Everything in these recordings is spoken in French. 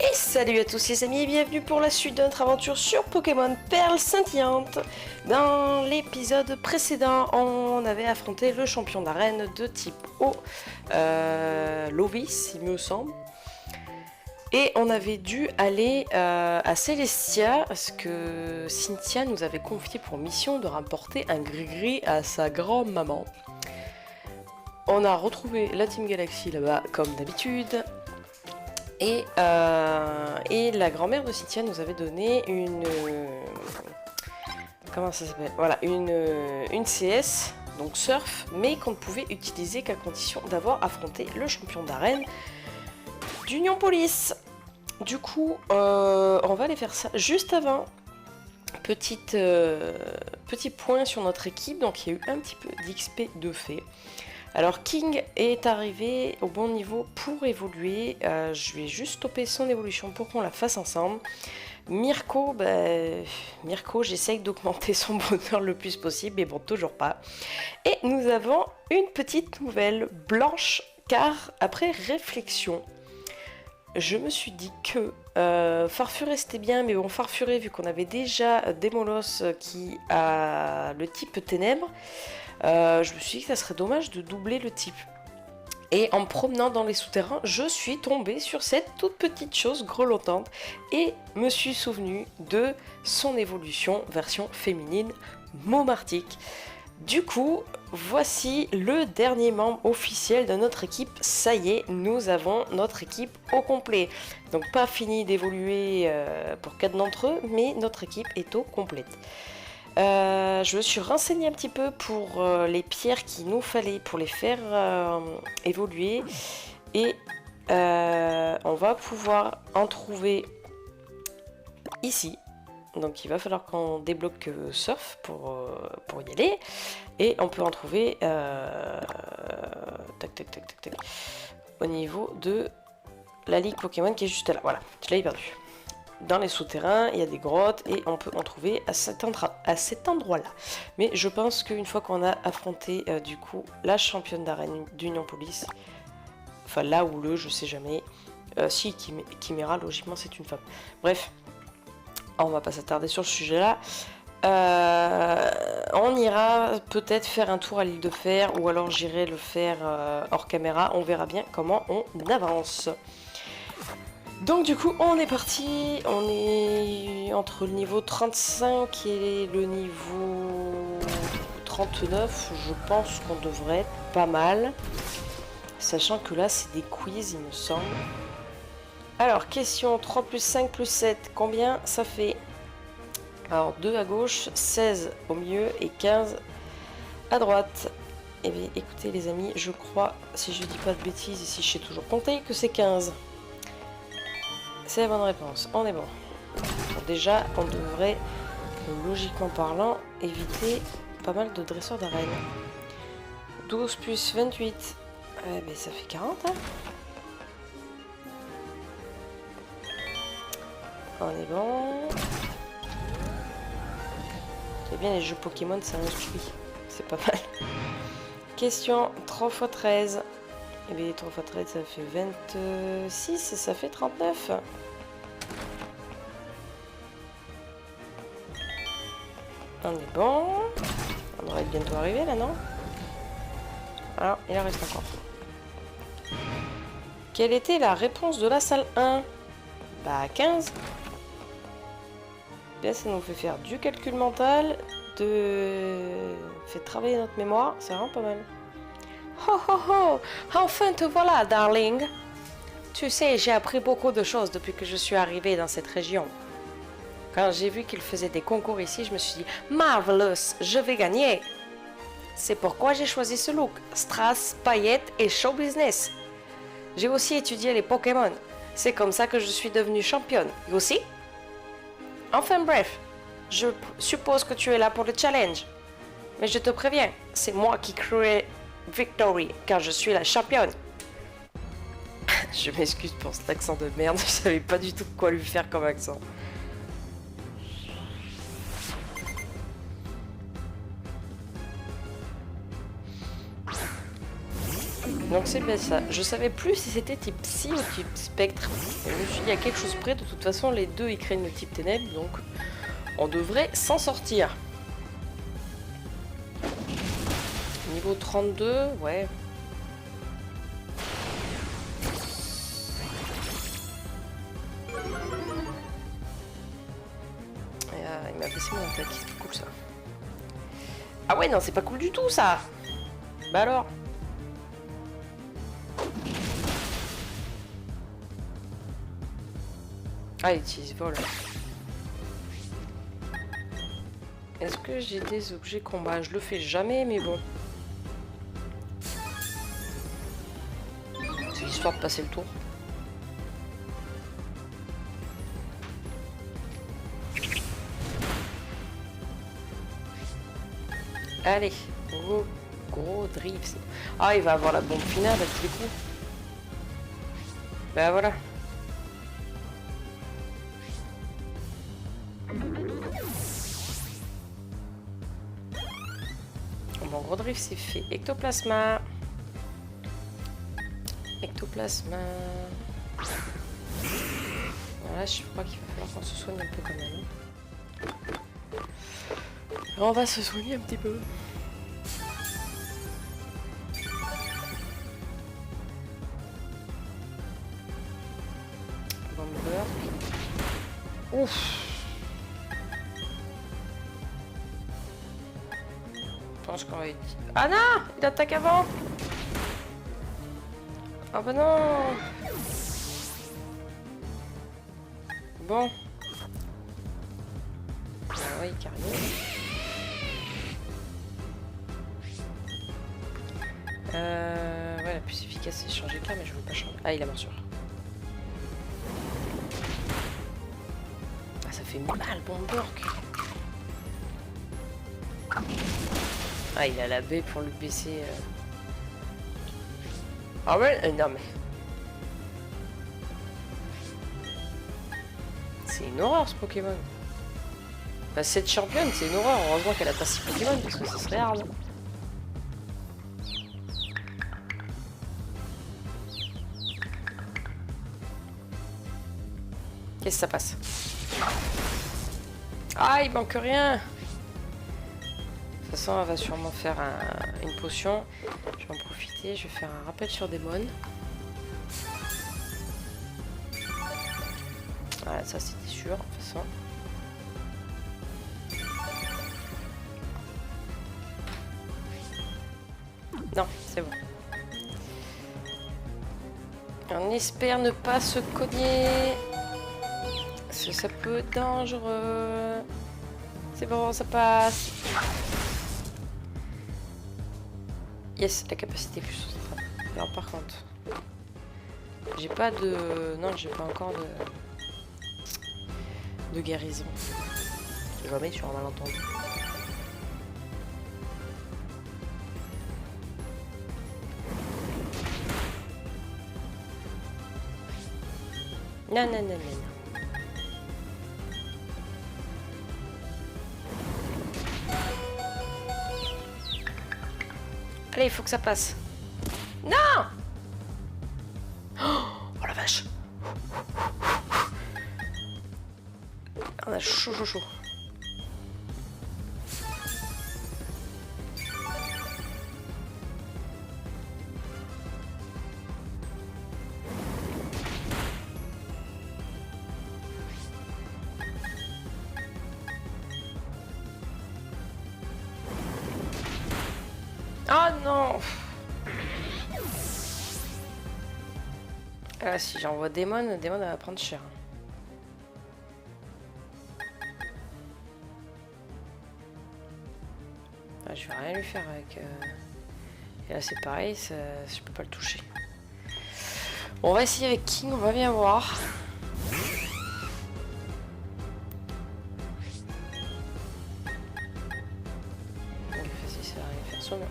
Et salut à tous les amis et bienvenue pour la suite de notre aventure sur Pokémon Perle Scintillante. Dans l'épisode précédent, on avait affronté le champion d'arène de type eau, Lovis il me semble. Et on avait dû aller à Celestia parce que Cynthia nous avait confié pour mission de rapporter un gris-gris à sa grand-maman. On a retrouvé la Team Galaxy là-bas comme d'habitude. Et la grand-mère de Cynthia nous avait donné une... comment ça s'appelle? Voilà, une CS, donc surf, mais qu'on ne pouvait utiliser qu'à condition d'avoir affronté le champion d'arène d'Union Police. Du coup, on va aller faire ça juste avant. Petit point sur notre équipe, donc il y a eu un petit peu d'XP de fait. Alors King est arrivé au bon niveau pour évoluer, je vais juste stopper son évolution pour qu'on la fasse ensemble. Mirko, j'essaye d'augmenter son bonheur le plus possible, mais bon, toujours pas. Et nous avons une petite nouvelle blanche, car après réflexion, je me suis dit que Farfuré c'était bien, mais bon, Farfuré, vu qu'on avait déjà Démolos qui a le type ténèbres, je me suis dit que ça serait dommage de doubler le type. Et en me promenant dans les souterrains, je suis tombée sur cette toute petite chose grelottante et me suis souvenu de son évolution version féminine Momartique. Du coup, voici le dernier membre officiel de notre équipe. Ça y est, nous avons notre équipe au complet. Donc pas fini d'évoluer pour 4 d'entre eux, mais notre équipe est au complète. Je me suis renseignée un petit peu pour les pierres qu'il nous fallait pour les faire évoluer. Et on va pouvoir en trouver ici. Donc il va falloir qu'on débloque Surf pour y aller. Et on peut en trouver au niveau de la ligue Pokémon qui est juste là. Voilà, je l'avais perdu. Dans les souterrains, il y a des grottes et on peut en trouver à cet endroit-là. Mais je pense qu'une fois qu'on a affronté du coup la championne d'arène d'Union Police, enfin là ou le, je sais jamais, si Chimera, logiquement c'est une femme. Bref, on va pas s'attarder sur le sujet-là. On ira peut-être faire un tour à l'île de Fer ou alors j'irai le faire hors caméra. On verra bien comment on avance. Donc du coup on est parti, on est entre le niveau 35 et le niveau 39, je pense qu'on devrait être pas mal, sachant que là c'est des quiz il me semble. Alors question 3 plus 5 plus 7, combien ça fait? Alors 2 à gauche, 16 au milieu et 15 à droite. Et bien écoutez les amis, je crois, si je dis pas de bêtises et si je sais toujours compter, que c'est 15. C'est la bonne réponse, on est bon. Bon, déjà, on devrait, logiquement parlant, éviter pas mal de dresseurs d'arène. 12 plus 28, ben, ça fait 40, hein. On est bon. C'est bien, les jeux Pokémon, ça instruit. C'est pas mal. Question 3 x 13. Et bien 3 x 13 ça fait 26, ça fait 39. On est bon. On devrait bientôt arriver là, non? Alors, il en reste encore. Quelle était la réponse de la salle 1? Bah 15. Bien, ça nous fait faire du calcul mental, fait travailler notre mémoire, c'est vraiment pas mal. Ho ho ho! Enfin te voilà, darling! Tu sais, j'ai appris beaucoup de choses depuis que je suis arrivée dans cette région. Quand j'ai vu qu'ils faisaient des concours ici, je me suis dit « Marvelous! Je vais gagner! » C'est pourquoi j'ai choisi ce look, strass, paillettes et show business. J'ai aussi étudié les Pokémon. C'est comme ça que je suis devenue championne. Et aussi? Enfin bref, je suppose que tu es là pour le challenge. Mais je te préviens, c'est moi qui crée Victory, car je suis la championne. Je m'excuse pour cet accent de merde, je savais pas du tout quoi lui faire comme accent. Donc c'est bien ça. Je savais plus si c'était type psy ou type spectre. Je me suis dit à quelque chose près, de toute façon les deux ils craignent le type ténèbres, donc on devrait s'en sortir. Niveau 32, ouais. Il m'a baissé mon attaque, c'est cool ça. Ah ouais non c'est pas cool du tout ça. Bah alors. Ah, il utilise vol. Est-ce que j'ai des objets combat? Je le fais jamais, mais bon. C'est histoire de passer le tour. Allez, gros drift. Ah, il va avoir la bombe finale à tous les coups. Bah voilà. Bon, gros drift c'est fait. Ectoplasma. Ectoplasma. Voilà, je crois qu'il va falloir qu'on se soigne un peu quand même. On va se soigner un petit peu. Bomber. Ouf. Je pense qu'on va être... Ah non, il attaque avant. Ah bah non. Bon. Ah oui, carrément. Ouais, la plus efficace c'est changer de cas, mais je veux pas changer. Ah, il a morsure. Ah, ça fait mal, bon burk. Ah, il a la baie pour le baisser. Ah ouais, non mais... C'est une horreur ce Pokémon. Bah, cette championne, c'est une horreur. Heureusement qu'elle a pas 6 Pokémon parce que ça serait hard. Qu'est-ce que ça passe? Ah, il manque rien. De toute façon, elle va sûrement faire une potion. Je vais en profiter. Je vais faire un rappel sur Démon. Voilà, ça c'était sûr. De toute façon. Non, c'est bon. On espère ne pas se cogner. Parce que ça peut être dangereux. C'est bon, ça passe. Yes, la capacité plus. Alors par contre, j'ai pas de... Non, j'ai pas encore de guérison. Jamais sur un malentendu. Non, non, non, non, non. Allez, il faut que ça passe. Non! Oh la vache! On a chaud, chaud, chaud. Oh non! Ah, si j'envoie Démon, Démon elle va prendre cher. Ah, je vais rien lui faire avec... Et là c'est pareil, ça, je peux pas le toucher. Bon, on va essayer avec King, on va bien voir. Vas-y, ça va rien faire sur moi.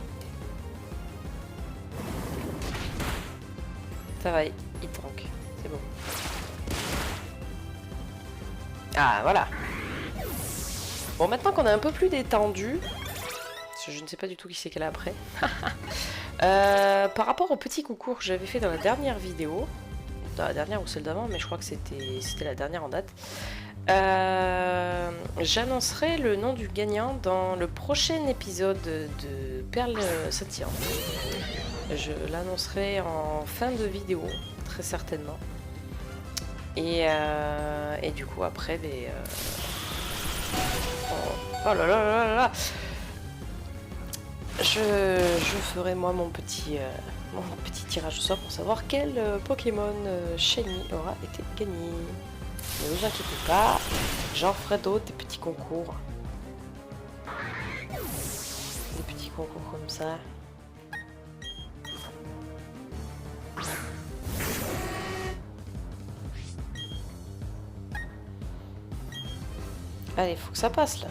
Ça va, il tank, c'est bon. Ah, voilà. Bon, maintenant qu'on est un peu plus détendu, parce que je ne sais pas du tout qui c'est qu'elle a après. Par rapport au petit concours que j'avais fait dans la dernière vidéo, dans la dernière ou celle d'avant, mais je crois que c'était la dernière en date, j'annoncerai le nom du gagnant dans le prochain épisode de Perle Scintillante. Je l'annoncerai en fin de vidéo, très certainement. Et du coup après, oh là là là là là. Je ferai moi mon petit tirage au sort pour savoir quel Pokémon Shiny aura été gagné. Ne vous inquiétez pas, j'en ferai d'autres, des petits concours. Des petits concours comme ça. Allez, faut que ça passe là.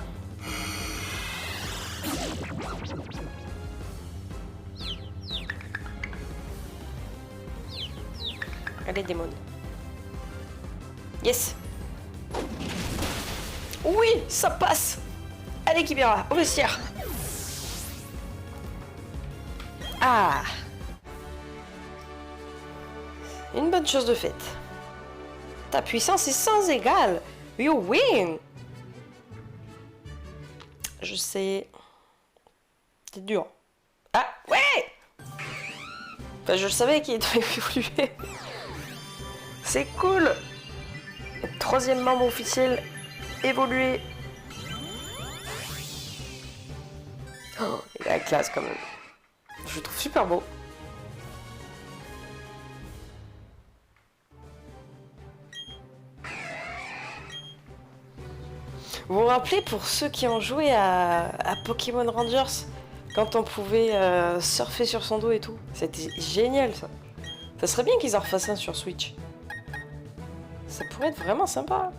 Allez, démon. Yes. Oui, ça passe. Allez, Kibera, au vestiaire. Ah. Une bonne chose de faite. Ta puissance est sans égale. You win. Je sais. C'est dur. Ah, ouais. Enfin, je le savais qu'il devait évoluer. C'est cool. Troisième membre officiel évolué. Oh, il a la classe quand même. Je le trouve super beau. Vous vous rappelez pour ceux qui ont joué à Pokémon Rangers, quand on pouvait surfer sur son dos et tout? C'était génial ça. Ça serait bien qu'ils en refassent un sur Switch. Ça pourrait être vraiment sympa.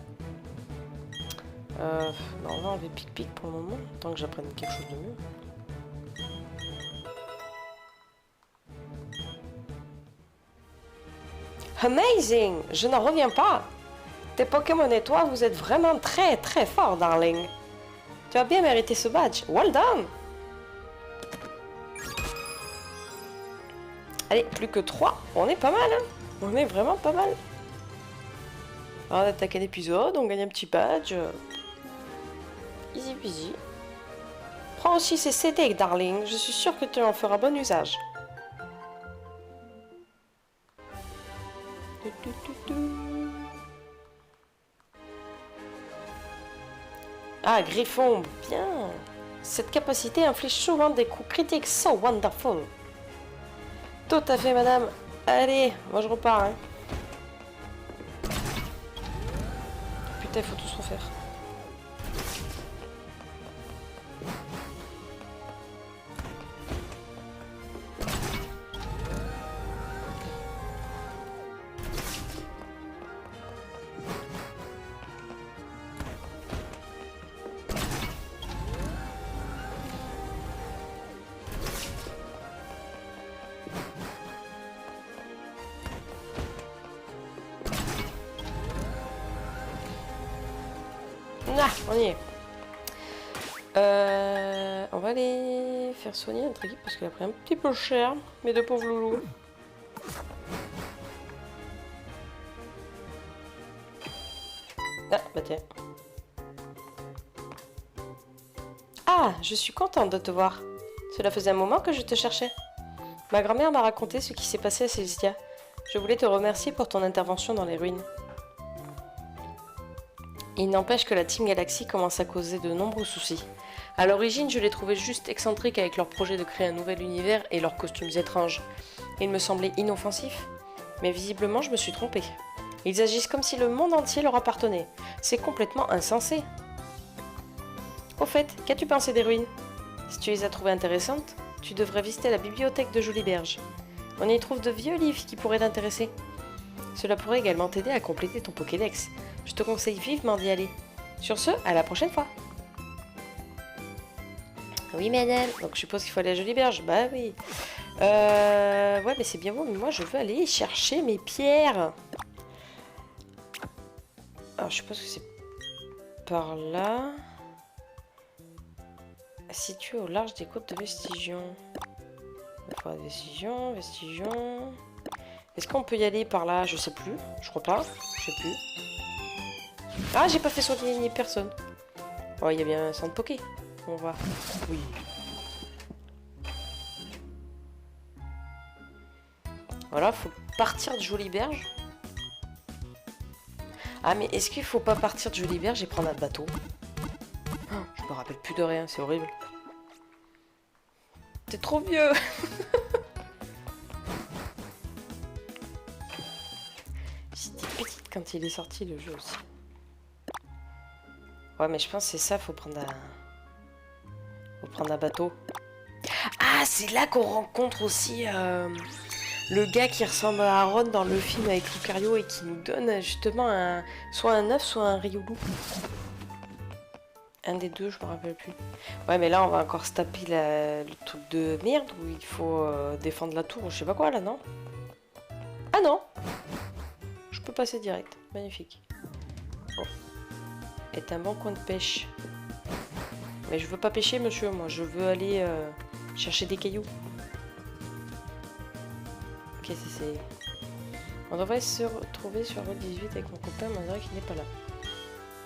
Non, on va enlever Pic-Pic pour le moment, tant que j'apprenne quelque chose de mieux. Amazing! Je n'en reviens pas! Tes Pokémon et toi, vous êtes vraiment très très forts, darling. Tu as bien mérité ce badge. Well done! Allez, plus que 3. On est pas mal, hein? On est vraiment pas mal. On attaque un épisode, on gagne un petit badge. Easy peasy. Prends aussi ces CD, darling. Je suis sûre que tu en feras bon usage. Ah, Griffon, bien. Cette capacité inflige souvent des coups critiques. So wonderful. Tout à fait, madame. Allez, moi je repars. Hein. Putain, il faut tous refaire. Ah, on y est. On va aller faire soigner notre équipe parce qu'elle a pris un petit peu cher, mes deux pauvres loulous. Ah, bah tiens. Ah, je suis contente de te voir. Cela faisait un moment que je te cherchais. Ma grand-mère m'a raconté ce qui s'est passé à Célestia. Je voulais te remercier pour ton intervention dans les ruines. Il n'empêche que la Team Galaxy commence à causer de nombreux soucis. À l'origine, je les trouvais juste excentriques avec leur projet de créer un nouvel univers et leurs costumes étranges. Ils me semblaient inoffensifs, mais visiblement je me suis trompée. Ils agissent comme si le monde entier leur appartenait. C'est complètement insensé. Au fait, qu'as-tu pensé des ruines? Si tu les as trouvées intéressantes, tu devrais visiter la bibliothèque de Joliberge. On y trouve de vieux livres qui pourraient t'intéresser. Cela pourrait également t'aider à compléter ton Pokédex. Je te conseille vivement d'y aller. Sur ce, à la prochaine fois. Oui, madame. Donc, je suppose qu'il faut aller à Joliberge. Bah oui. Ouais, mais c'est bien beau, mais moi, je veux aller chercher mes pierres. Alors, je suppose que c'est par là. Situé au large des côtes de Vestigion. Décision, vestigion. Est-ce qu'on peut y aller par là? Je sais plus. Je crois pas. Je sais plus. Ah, j'ai pas fait soigner personne. Oh, il y a bien un centre poké. On va. Oui. Voilà, faut partir de Jolie Berge. Ah, mais est-ce qu'il faut pas partir de Jolie Berge et prendre un bateau? Oh, je me rappelle plus de rien, c'est horrible. T'es trop vieux. J'étais petite quand il est sorti le jeu aussi. Ouais, mais je pense que c'est ça, faut prendre un bateau. Ah, c'est là qu'on rencontre aussi le gars qui ressemble à Aaron dans le film avec Lucario et qui nous donne justement soit un œuf, soit un Ryolu. Un des deux, je me rappelle plus. Ouais, mais là, on va encore se taper le truc de merde où il faut défendre la tour ou je sais pas quoi, là, non? Ah non! Je peux passer direct. Magnifique. Bon. Est un bon coin de pêche. Mais je veux pas pêcher, monsieur. Moi, je veux aller chercher des cailloux. Ok, c'est... On devrait se retrouver sur Route 18 avec mon copain, mais on dirait qu'il n'est pas là.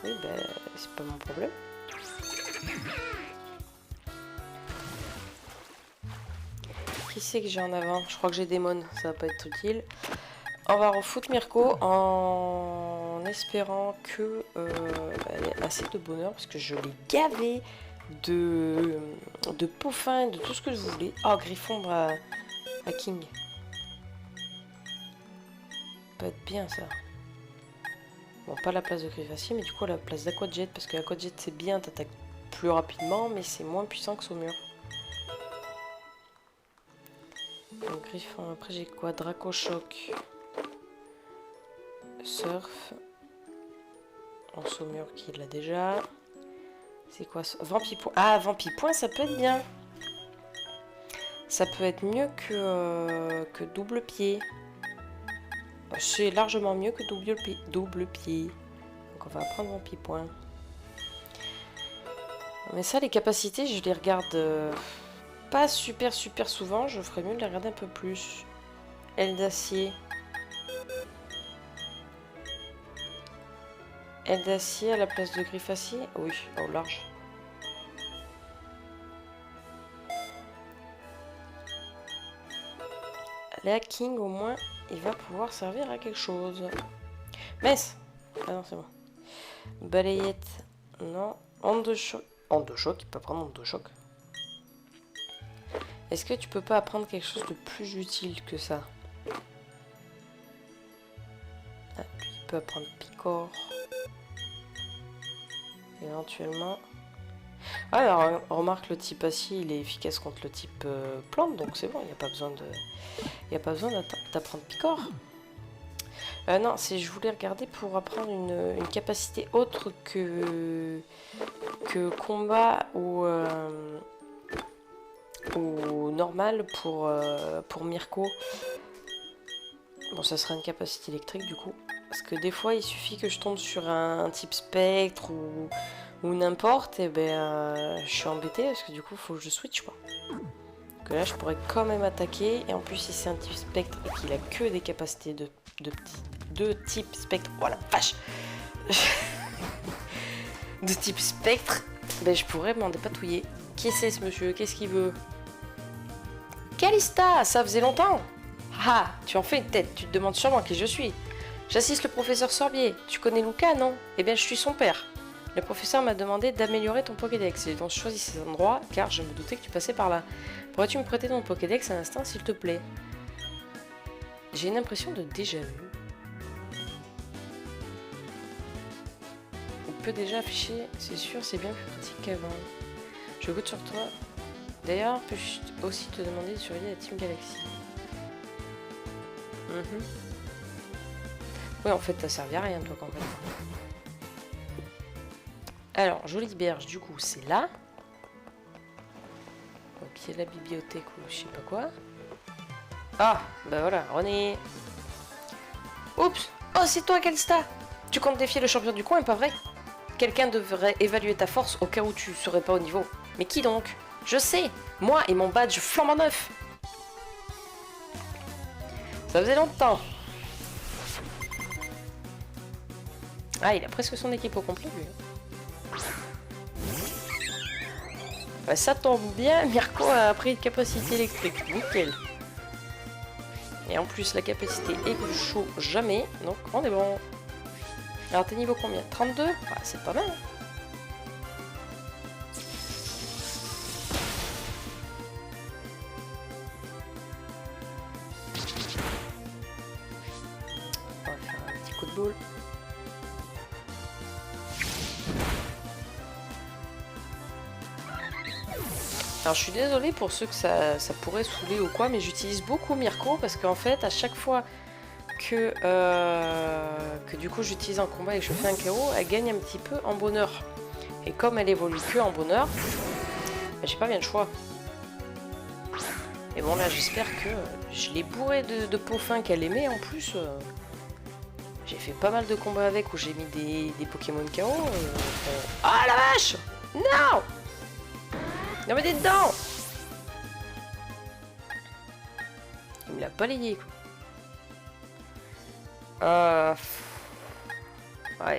Oui, ben, c'est pas mon problème. Qui c'est que j'ai en avant? Je crois que j'ai des mônes, ça va pas être utile. On va refoutre Mirko en espérant que elle ait assez de bonheur parce que je l'ai gavé de peau fin, de tout ce que vous voulez. Oh, Griffon à King. Ça peut être bien ça. Bon, pas la place de Griffacier, mais du coup la place d'Aquajet, parce que Aquajet c'est bien, t'attaques plus rapidement, mais c'est moins puissant que Saumur. Donc Griffon, après j'ai quoi? Dracochoc. Surf. En Saumur qui l'a déjà. C'est quoi ça? Vampipoint. Ah, Vampipoint, ça peut être bien. Ça peut être mieux que double pied. C'est largement mieux que double pied. Donc on va prendre Vampipoint. Mais ça, les capacités, je les regarde pas super souvent. Je ferais mieux de les regarder un peu plus. Aile d'acier. Aile d'acier à la place de Griffacier? Oui, au large. Là, King, au moins, il va pouvoir servir à quelque chose. Mess! Ah non, c'est bon. Balayette, non. Onde de choc. Onde de choc, il peut prendre onde de choc. Est-ce que tu peux pas apprendre quelque chose de plus utile que ça? Ah, lui, il peut apprendre Picor. Éventuellement. Alors, remarque, le type acier, il est efficace contre le type plante, donc c'est bon, il n'y a pas besoin de... Il n'y a pas besoin d'apprendre Picor. Non, je voulais regarder pour apprendre une capacité autre que combat ou normal pour Mirko. Bon, ça sera une capacité électrique du coup. Parce que des fois, il suffit que je tombe sur un type spectre ou n'importe, et ben je suis embêtée parce que du coup, il faut que je switch quoi. Donc là, je pourrais quand même attaquer. Et en plus, si c'est un type spectre et qu'il a que des capacités de type spectre, oh la vache, de type spectre, ben je pourrais m'en dépatouiller. Qui c'est ce monsieur? Qu'est-ce qu'il veut? Calista, ça faisait longtemps. Ah, tu en fais une tête, tu te demandes sûrement qui je suis. J'assiste le professeur Sorbier. Tu connais Luca, non? Eh bien, je suis son père. Le professeur m'a demandé d'améliorer ton Pokédex. J'ai donc choisi ces endroits car je me doutais que tu passais par là. Pourrais-tu me prêter ton Pokédex un instant, s'il te plaît? J'ai une impression de déjà-vu. On peut déjà afficher, c'est sûr, c'est bien plus pratique qu'avant. Je goûte sur toi. D'ailleurs, peux-je aussi te demander de surveiller la Team Galaxy? Oui, en fait, t'as servi à rien, toi, quand même. Alors, Jolie Berge, du coup, c'est là. Au pied de la bibliothèque ou je sais pas quoi. Ah, bah voilà, René. Oups. Oh, c'est toi, Calista. Tu comptes défier le champion du coin, pas vrai? Quelqu'un devrait évaluer ta force au cas où tu serais pas au niveau. Mais qui donc? Je sais, moi et mon badge flambant neuf. Ça faisait longtemps. Ah, il a presque son équipe au complet, lui. Bah, ça tombe bien, Mirko a pris une capacité électrique. Nickel. Et en plus, la capacité est plus chaud jamais. Donc, on est bon. Alors, t'es niveau combien? 32? Ah, c'est pas mal. On va faire un petit coup de boule. Alors je suis désolée pour ceux que ça pourrait saouler ou quoi, mais j'utilise beaucoup Mirko parce qu'en fait à chaque fois que du coup j'utilise un combat et que je fais un KO, elle gagne un petit peu en bonheur. Et comme elle évolue que en bonheur, bah, j'ai pas bien le choix. Et bon là j'espère que je l'ai bourré de peau fin qu'elle aimait en plus. J'ai fait pas mal de combats avec où j'ai mis des Pokémon KO. Ah la vache! Non! Non mais des dedans! Il me l'a balayé quoi. Ouais, enfin,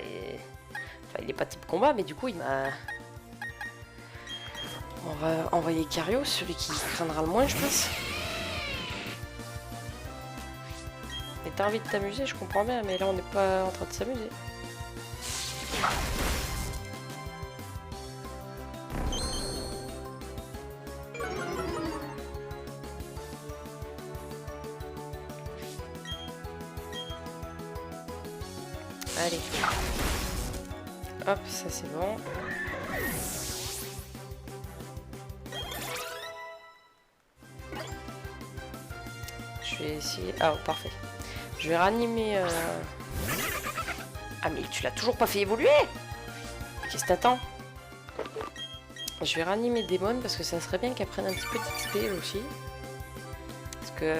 il est pas type combat mais du coup il m'a... On va envoyer Cario, celui qui craindra le moins je pense. Mais t'as envie de t'amuser, je comprends bien, mais là on n'est pas en train de s'amuser. Allez. Hop, ça c'est bon. Je vais essayer... Ah, parfait. Je vais ranimer... Ah, mais tu l'as toujours pas fait évoluer? Qu'est-ce que t'attends? Je vais ranimer Démon parce que ça serait bien qu'elle prenne un petit peu d'XP aussi. Parce que...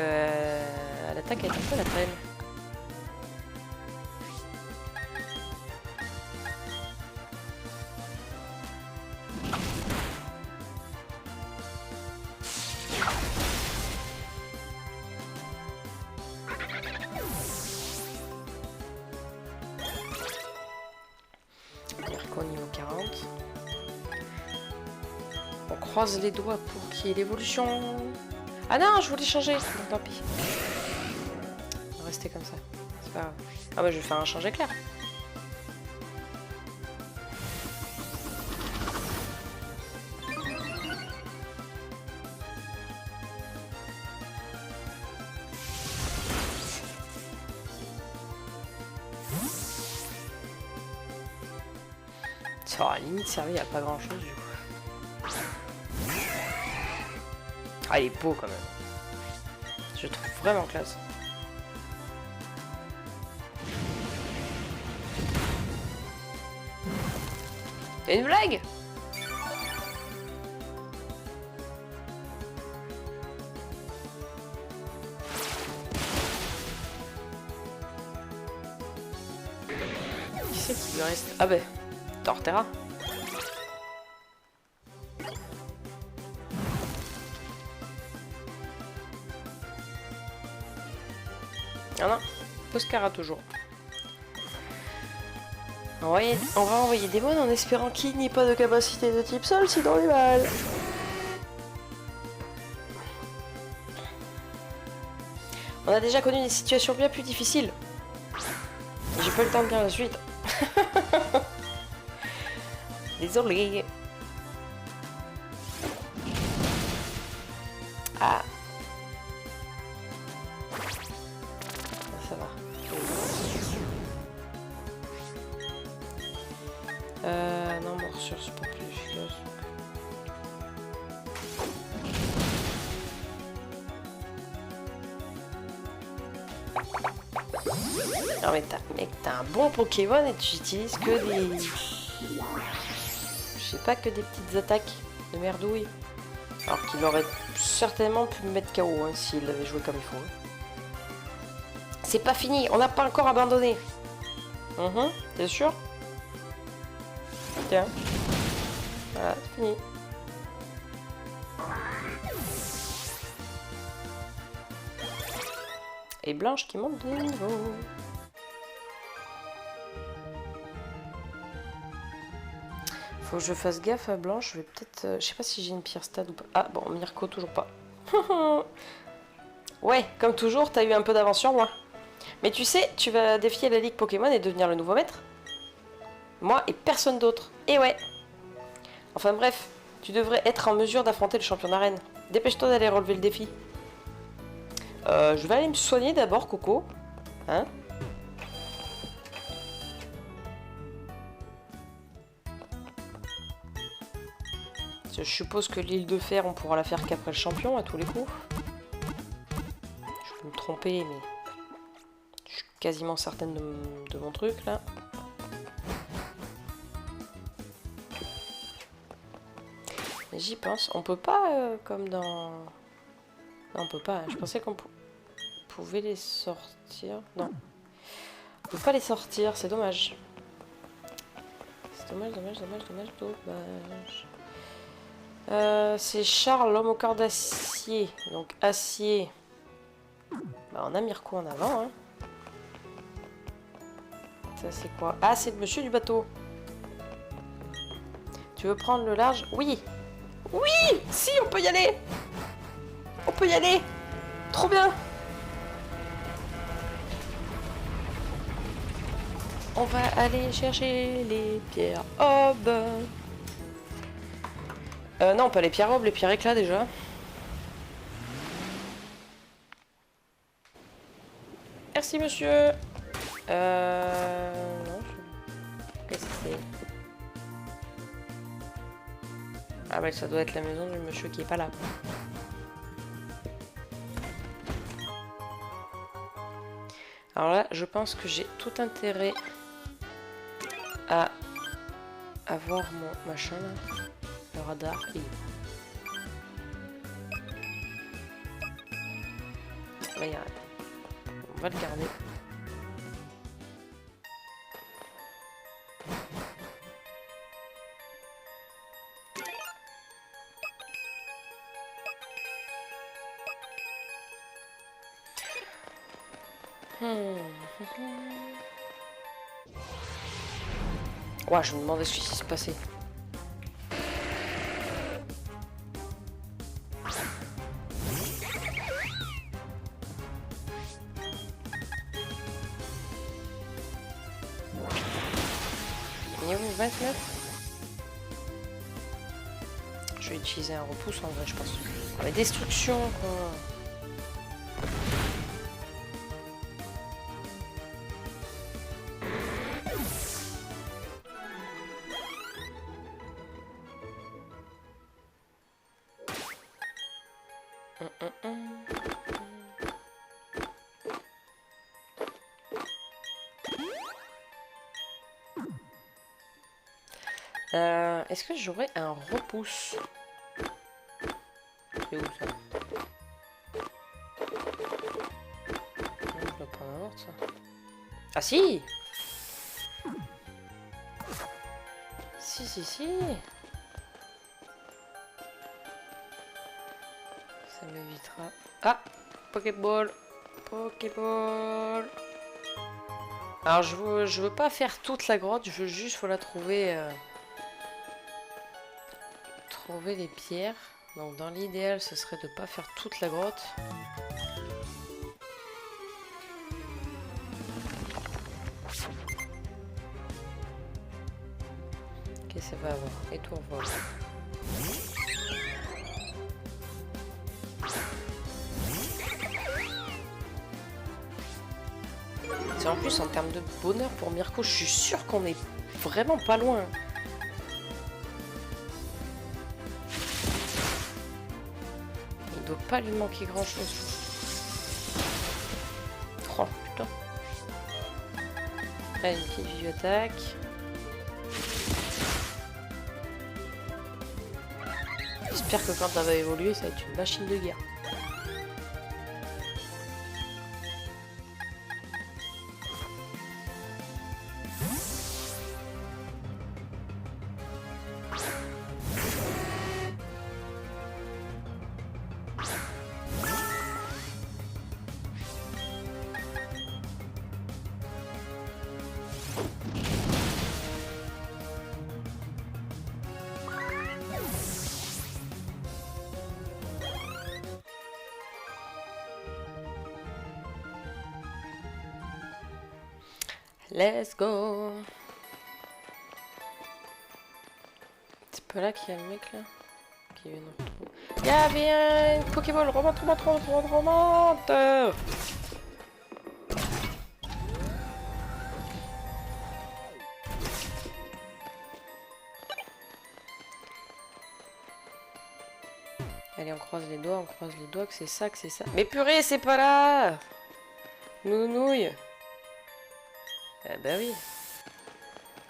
à l'attaque, elle est un peu la traîne. Mirko niveau 40. On croise les doigts pour qu'il y ait l'évolution. Ah non, je voulais changer. Donc, tant pis. On va rester comme ça. C'est pas grave. Ah bah je vais faire un change éclair. Ça aura limite servi à pas grand chose du coup. Ah il est beau quand même. Je le trouve vraiment classe. C'est une blague? Qui c'est qui lui reste? Ah bah, Torterra. Ah non, Poscara toujours. On va envoyer Démon en espérant qu'il n'y ait pas de capacité de type sol, sinon on est mal. On a déjà connu des situations bien plus difficiles. J'ai pas eu le temps de dire la suite. Désolé. Ah. Ça va. Non, morsure, c'est pas plus efficace. Non mais mec, t'as un bon Pokémon et tu utilises que des... Je sais pas, que des petites attaques de merdouille. Alors qu'il aurait certainement pu me mettre KO hein, s'il avait joué comme il faut. C'est pas fini, on n'a pas encore abandonné. T'es sûr? Tiens. Voilà, c'est fini. Et Blanche qui monte de niveau. Faut que je fasse gaffe à Blanche. Je vais peut-être... je sais pas si j'ai une pierre stade ou pas. Ah bon, Mirko, toujours pas. Ouais, comme toujours, t'as eu un peu d'avance sur moi. Mais tu sais, tu vas défier la Ligue Pokémon et devenir le nouveau maître. Moi et personne d'autre. Et ouais. Enfin bref, tu devrais être en mesure d'affronter le champion d'arène. Dépêche-toi d'aller relever le défi. Je vais aller me soigner d'abord, Coco. Hein? Je suppose que l'île de fer, on pourra la faire qu'après le champion, à tous les coups. Je peux me tromper, mais... je suis quasiment certaine de mon truc, là. J'y pense. On peut pas, comme dans... Non, on peut pas. Je pensais qu'on pouvait les sortir. Non. On peut pas les sortir, c'est dommage. C'est dommage, dommage, dommage, dommage, dommage. C'est Charles, l'homme au corps d'acier. Donc, acier. Bah, on a Mirko en avant, hein. Ça, c'est quoi? Ah, c'est le monsieur du bateau. Tu veux prendre le large? Oui! Oui! Si, on peut y aller! On peut y aller! Trop bien! On va aller chercher les pierres Hob. Non, pas les pierres Hob, les pierres éclats déjà. Merci monsieur. Non, qu'est-ce que c'est? Ah bah ça doit être la maison du monsieur qui est pas là. Alors là, je pense que j'ai tout intérêt à avoir mon machin là. Le radar. Regarde. On va le garder. Ouais, je me demandais ce qui se passait. Niveau 29. Je vais utiliser un repousse en vrai, je pense. Ah, mais destruction, quoi. Est-ce que j'aurais un repousse? C'est où ça? Non, je dois pas en avoir ça. Ah si! Si, si, si! Ça m'évitera. Ah! Pokéball! Pokéball! Alors je veux pas faire toute la grotte, je veux juste faut la trouver. Trouver les pierres. Donc dans l'idéal ce serait de pas faire toute la grotte. Ok, ça va avoir. Et tout revoir. C'est en plus en termes de bonheur pour Mirko, je suis sûre qu'on est vraiment pas loin. Il doit pas lui manquer grand chose. Oh putain. Allez, une petite vive attaque. J'espère que quand ça va évoluer, ça va être une machine de guerre. Let's go. C'est pas là qu'il y a le mec là qui vient nous retrouver. Il y avait une Pokéball, remonte. Allez, on croise les doigts que c'est ça, Mais purée, c'est pas là. Nounouille. Ah bah oui.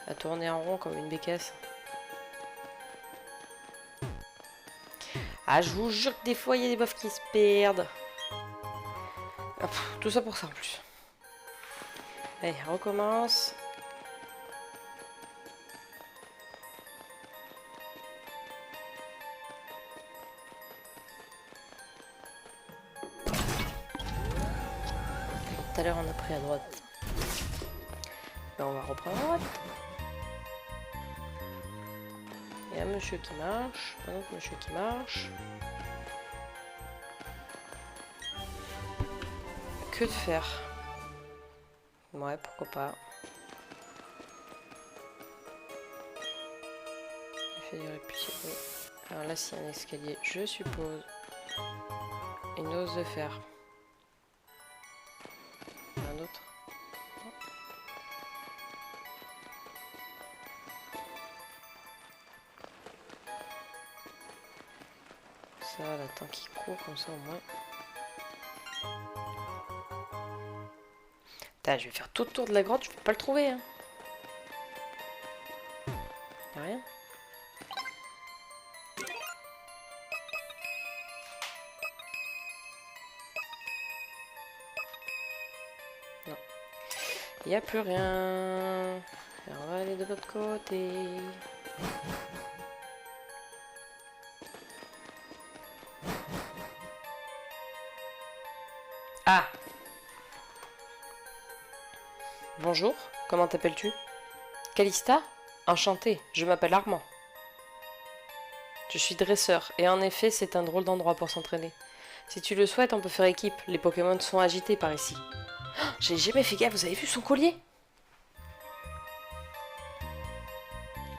À tourner en rond comme une bécasse. Ah, je vous jure que des fois, il y a des bofs qui se perdent. Ah, pff, tout ça pour ça en plus. Allez, on recommence. Tout à l'heure, on a pris à droite. Ben, on va reprendre à droite. Il y a un monsieur qui marche, un autre monsieur qui marche. Que de faire? Ouais, pourquoi pas. Il fait du réputé. Alors là, c'est un escalier, je suppose. Une hausse de fer. Un autre. Ça, là, tant qu'il court comme ça au moins. Putain, je vais faire tout le tour de la grotte, je vais pas le trouver. Hein. Y'a rien. Non. Y'a plus rien. Et on va aller de l'autre côté. Ah! Bonjour, comment t'appelles-tu? Calista? Enchanté, je m'appelle Armand. Je suis dresseur, et en effet, c'est un drôle d'endroit pour s'entraîner. Si tu le souhaites, on peut faire équipe, les Pokémon sont agités par ici. Oh, j'ai jamais fait gaffe, vous avez vu son collier?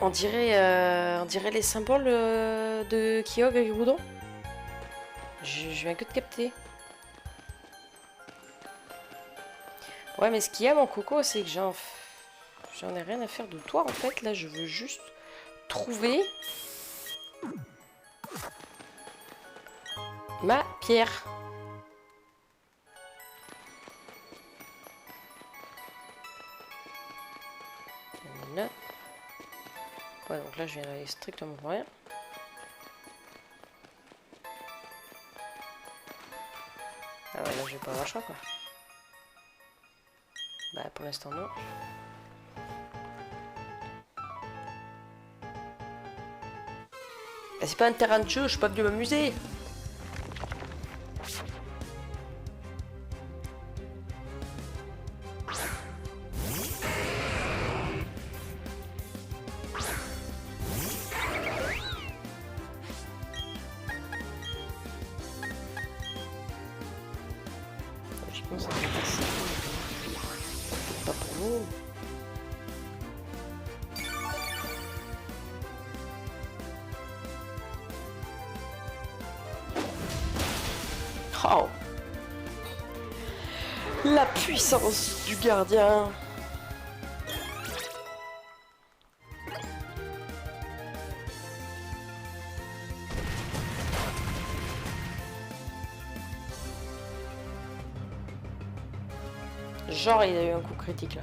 On dirait les symboles de Kyogre et Groudon. Je viens que de capter. Ouais, mais ce qu'il y a, mon coco, c'est que j'en ai rien à faire de toi, en fait. Là, je veux juste trouver ma pierre. Là. Ouais, donc là, je viens d'aller strictement pour rien. Ah ouais, là, je vais pas avoir le choix, quoi. Bah, pour l'instant, non. Bah, c'est pas un terrain de jeu, je suis pas venu m'amuser. Je pense que ça va passer. Pas pour nous. Oh. La puissance du gardien. Genre il a eu un coup critique là.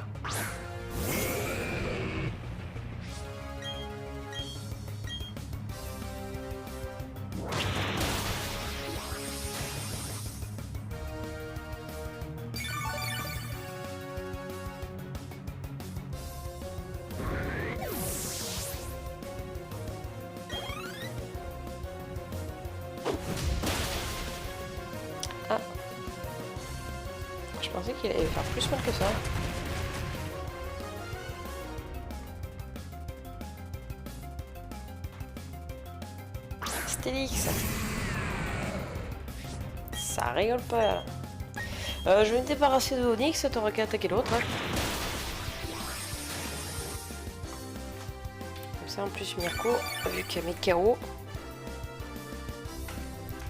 Ah. Je pensais qu'il allait faire plus mal que ça. Astélix. Ça rigole pas. Je vais me débarrasser de Onyx, t'auras qu'à attaquer l'autre. Hein. Comme ça en plus Mirko, vu qu'elle met KO,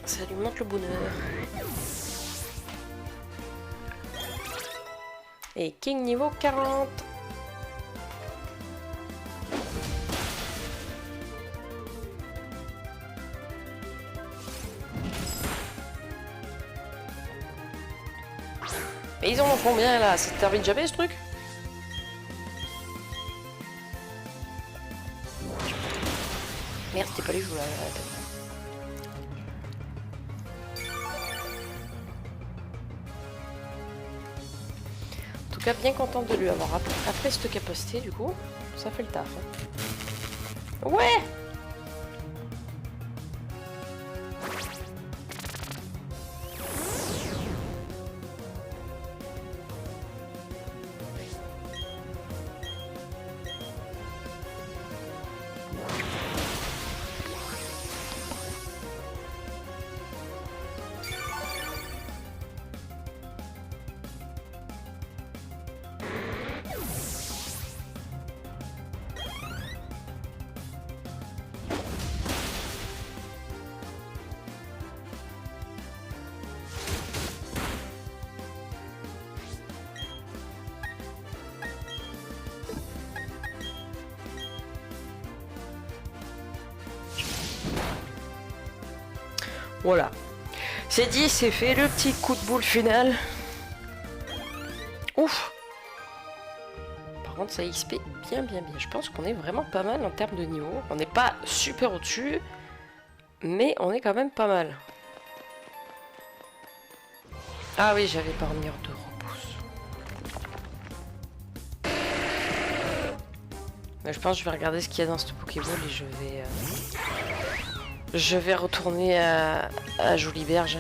ça lui montre le bonheur. Et King niveau 40. Et ils en font combien là? Ça termine jamais ce truc? Merde, c'était pas lui, je voulais la tête. En tout cas, bien contente de lui avoir après cette capacité, du coup, ça fait le taf. Hein. Ouais! Voilà. C'est dit, c'est fait, le petit coup de boule final. Ouf. Par contre, ça XP bien. Je pense qu'on est vraiment pas mal en termes de niveau. On n'est pas super au-dessus, mais on est quand même pas mal. Ah oui, j'avais pas remis de repousse. Mais je pense que je vais regarder ce qu'il y a dans cette Pokéball et je vais retourner à Jolie Berge.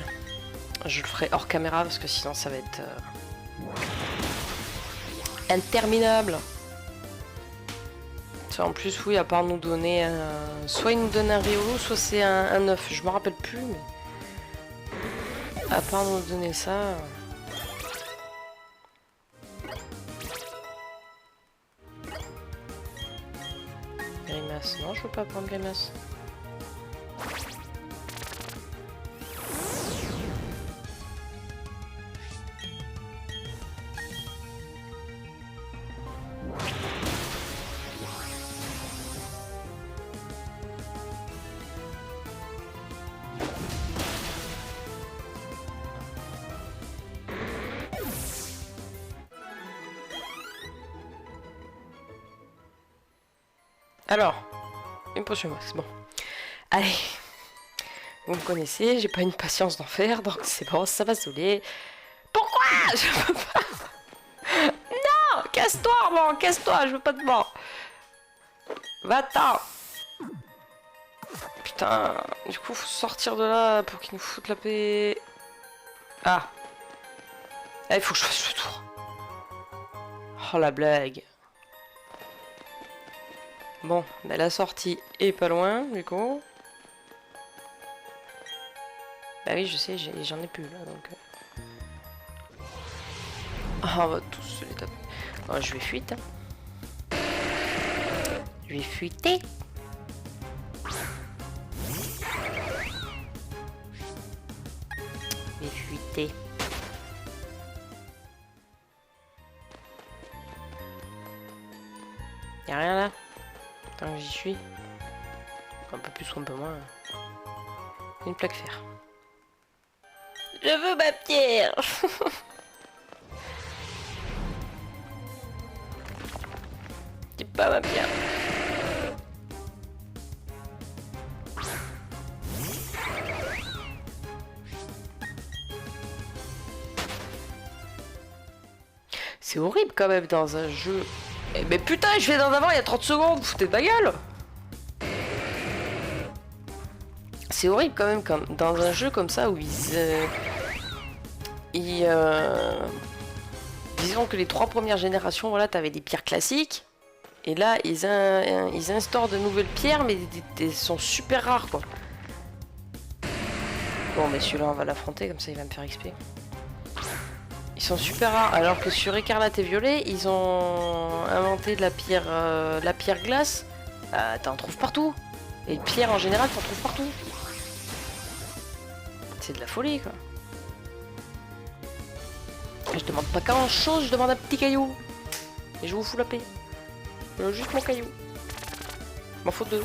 Je le ferai hors caméra parce que sinon ça va être interminable. Ça, en plus, oui, à part nous donner soit il nous donne un Riolu, soit c'est un œuf. Je me rappelle plus, mais à part nous donner ça. Grimace, non, je veux pas prendre Grimace. Alors, une potion moi, c'est bon. Allez, vous me connaissez, j'ai pas une patience d'enfer, donc c'est bon, ça va saouler. Pourquoi? Je peux pas. Non, casse-toi, Armand, casse-toi, je veux pas de mort. Va-t'en. Putain, du coup, faut sortir de là pour qu'ils nous foutent la paix. Ah. Ah, il faut que je fasse le tour. Oh, la blague. Bon, bah, la sortie est pas loin, du coup. Bah oui, je sais, j'en ai plus, là, donc... Ah, on va tous les taper. Oh, je vais fuiter. Hein. Je vais fuiter. Je vais fuiter. Y'a rien là? Tant que j'y suis. Un peu plus ou un peu moins. Une plaque fer. Je veux ma pierre. C'est pas ma pierre. C'est horrible quand même dans un jeu. Mais putain, je vais d'en avoir il y a 30 secondes, vous foutez de ma gueule. C'est horrible quand même comme dans un jeu comme ça où disons que les 3 premières générations, voilà, t'avais des pierres classiques. Et là, ils instaurent de nouvelles pierres, mais elles sont super rares, quoi. Bon, mais celui-là, on va l'affronter, comme ça il va me faire XP. Ils sont super rares, alors que sur Écarlate et Violet, ils ont inventé de la pierre glace. T'en trouves partout. Et le pierre en général, t'en trouves partout. C'est de la folie, quoi. Je demande pas grand chose, je demande un petit caillou. Et je vous fous la paix. Juste mon caillou. M'en faut 2.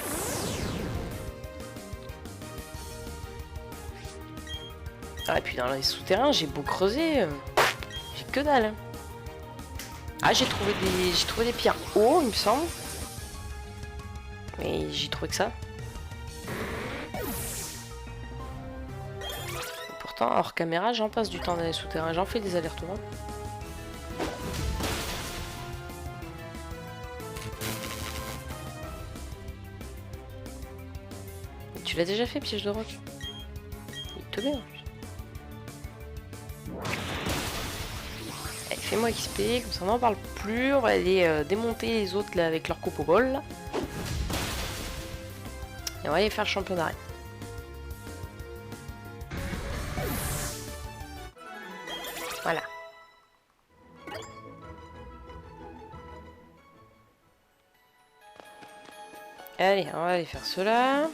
Ah, et puis dans les souterrains, j'ai beau creuser, j'ai que dalle. Ah, j'ai trouvé des pierres haut, il me semble. Mais j'ai trouvé que ça. Pourtant, hors caméra, j'en passe du temps dans les souterrains. J'en fais des allers-retours. Tu l'as déjà fait, piège de roc? Il te met en plus. Allez, fais-moi XP, comme ça on n'en parle plus. On va aller démonter les autres là avec leur coupe au bol. Là. Et on va aller faire le champion d'arène. Voilà. Allez, on va aller faire cela.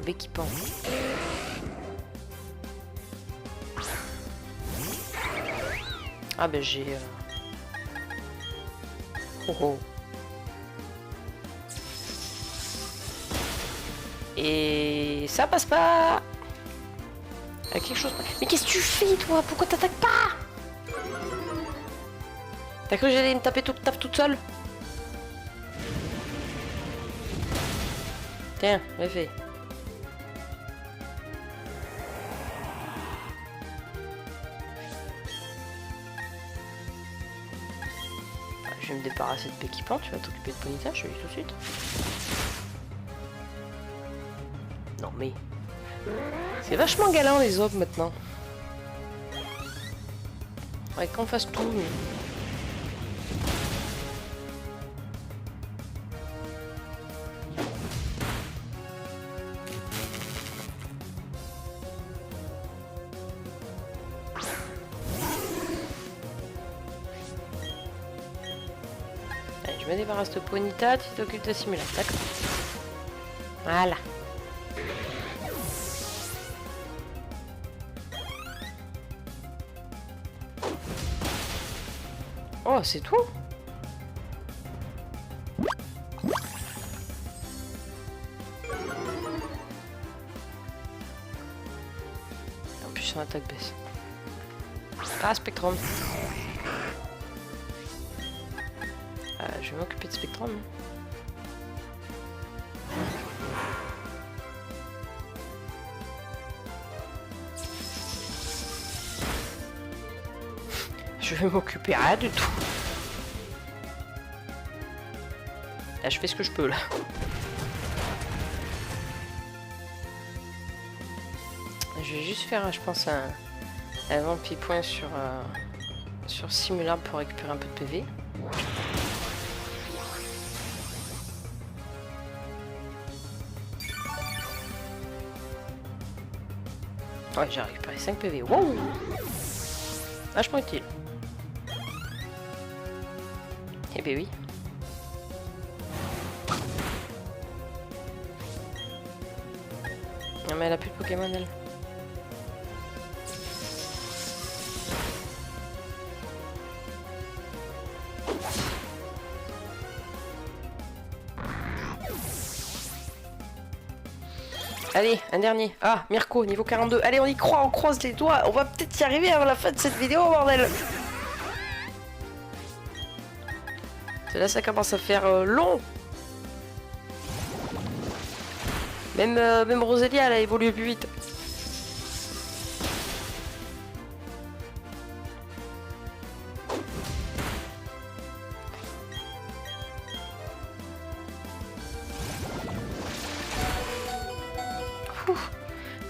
Équipant. Ah ben j'ai... Oh oh. Et ça passe pas. Quelque chose... Mais qu'est-ce que tu fais toi? Pourquoi t'attaques pas? T'as cru que j'allais me taper toute seule? Tiens, bien fait. Je vais me débarrasser de Péquipan, tu vas t'occuper de Ponyta, je te le dis tout de suite. Non mais... C'est vachement galant les autres maintenant. Ouais, qu'on fasse tout, mais... Je me débarrasse de Ponyta, tu t'occupes de Simulacre, d'accord. Voilà. Oh, c'est tout? En plus, son attaque baisse. Ah, Spectrum. Je vais m'occuper de Spectrum. Je vais m'occuper rien du tout. Là, je fais ce que je peux là. Je vais juste faire, je pense, un vampire point sur Simulacre pour récupérer un peu de PV. Ouais, j'ai récupéré 5 PV. Wow! Vachement utile. Eh ben oui. Non mais elle a plus de Pokémon elle. Allez, un dernier. Ah, Mirko, niveau 42. Allez, on y croit, on croise les doigts. On va peut-être y arriver avant la fin de cette vidéo, bordel. Là, ça commence à faire long. Même Rosélia, elle a évolué plus vite.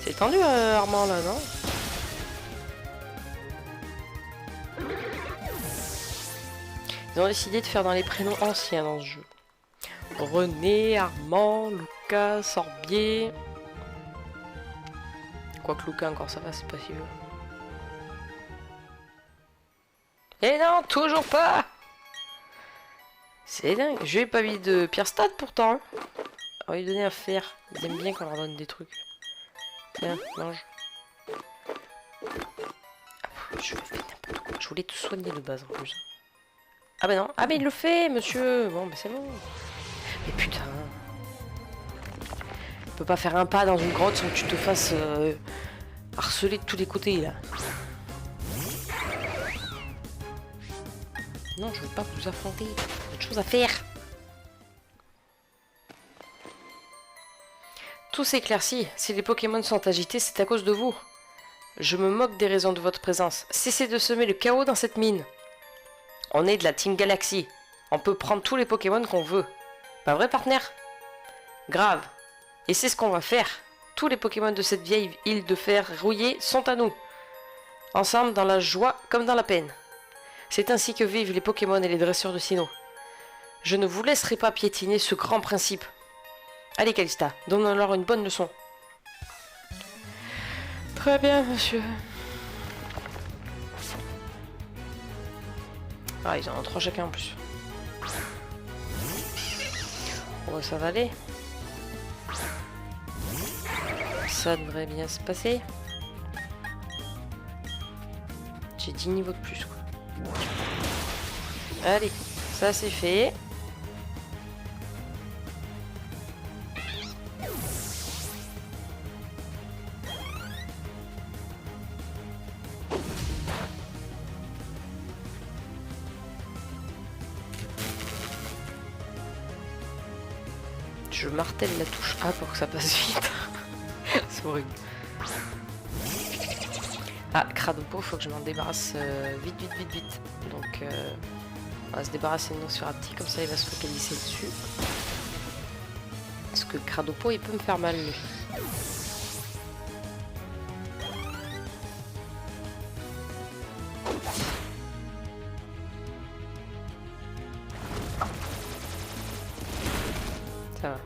C'est tendu Armand là, non? Ils ont décidé de faire dans les prénoms anciens dans ce jeu. René, Armand, Lucas, Sorbier. Quoique Lucas encore ça va, c'est pas si vieux. Et non, toujours pas. C'est dingue. Je n'ai pas mis de Pierre Stade pourtant. Hein. On va lui donner un fer. Ils aiment bien qu'on leur donne des trucs. Tiens, mange. Je fais n'importe quoi. Je voulais tout soigner de base en plus. Ah bah non. Ah bah il le fait, monsieur. Bon, bah c'est bon. Mais putain. Tu peux pas faire un pas dans une grotte sans que tu te fasses harceler de tous les côtés là. Non, je veux pas vous affronter. J'ai autre chose à faire. Tout s'éclaircit. Si les Pokémon sont agités, c'est à cause de vous. Je me moque des raisons de votre présence. Cessez de semer le chaos dans cette mine. On est de la Team Galaxy. On peut prendre tous les Pokémon qu'on veut. Pas vrai, partenaire? Grave. Et c'est ce qu'on va faire. Tous les Pokémon de cette vieille île de fer rouillée sont à nous. Ensemble, dans la joie comme dans la peine. C'est ainsi que vivent les Pokémon et les dresseurs de Sinnoh. Je ne vous laisserai pas piétiner ce grand principe. Allez, Calista, donne-leur une bonne leçon. Très bien, monsieur. Ah, ils en ont 3 chacun en plus. Oh, ça va aller. Ça devrait bien se passer. J'ai 10 niveaux de plus, quoi. Allez, ça c'est fait. Je martèle la touche A pour que ça passe vite. C'est horrible. Ah, Cradopo, faut que je m'en débarrasse vite. Donc, on va se débarrasser de Nosferatu, comme ça il va se focaliser dessus. Parce que Cradopo, il peut me faire mal, lui. Ça va.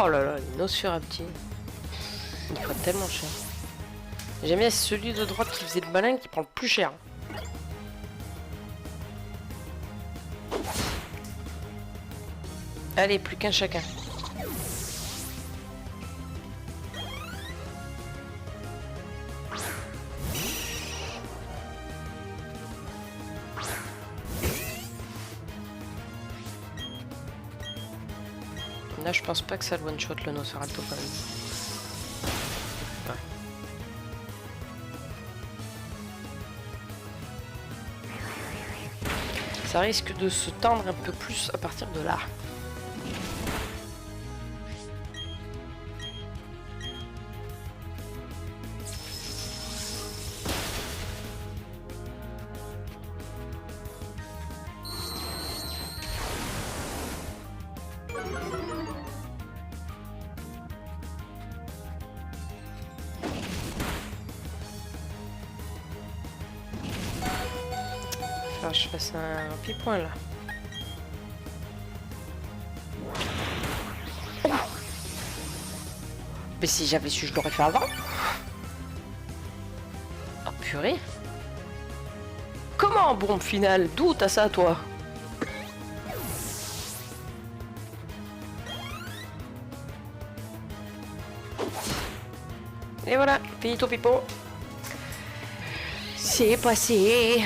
Oh là là, les Nosferatu. Il coûte tellement cher. J'aime bien celui de droite qui faisait le malin qui prend le plus cher. Allez, plus qu'un chacun. Là, je pense pas que ça le one-shot le Nosferatu quand même. Ouais. Ça risque de se tendre un peu plus à partir de là. Alors, je fasse un petit point là. Mais si j'avais su, je l'aurais fait avant. Oh purée. Comment bombe finale? D'où t'as ça toi? Et voilà, finito pipo. C'est passé.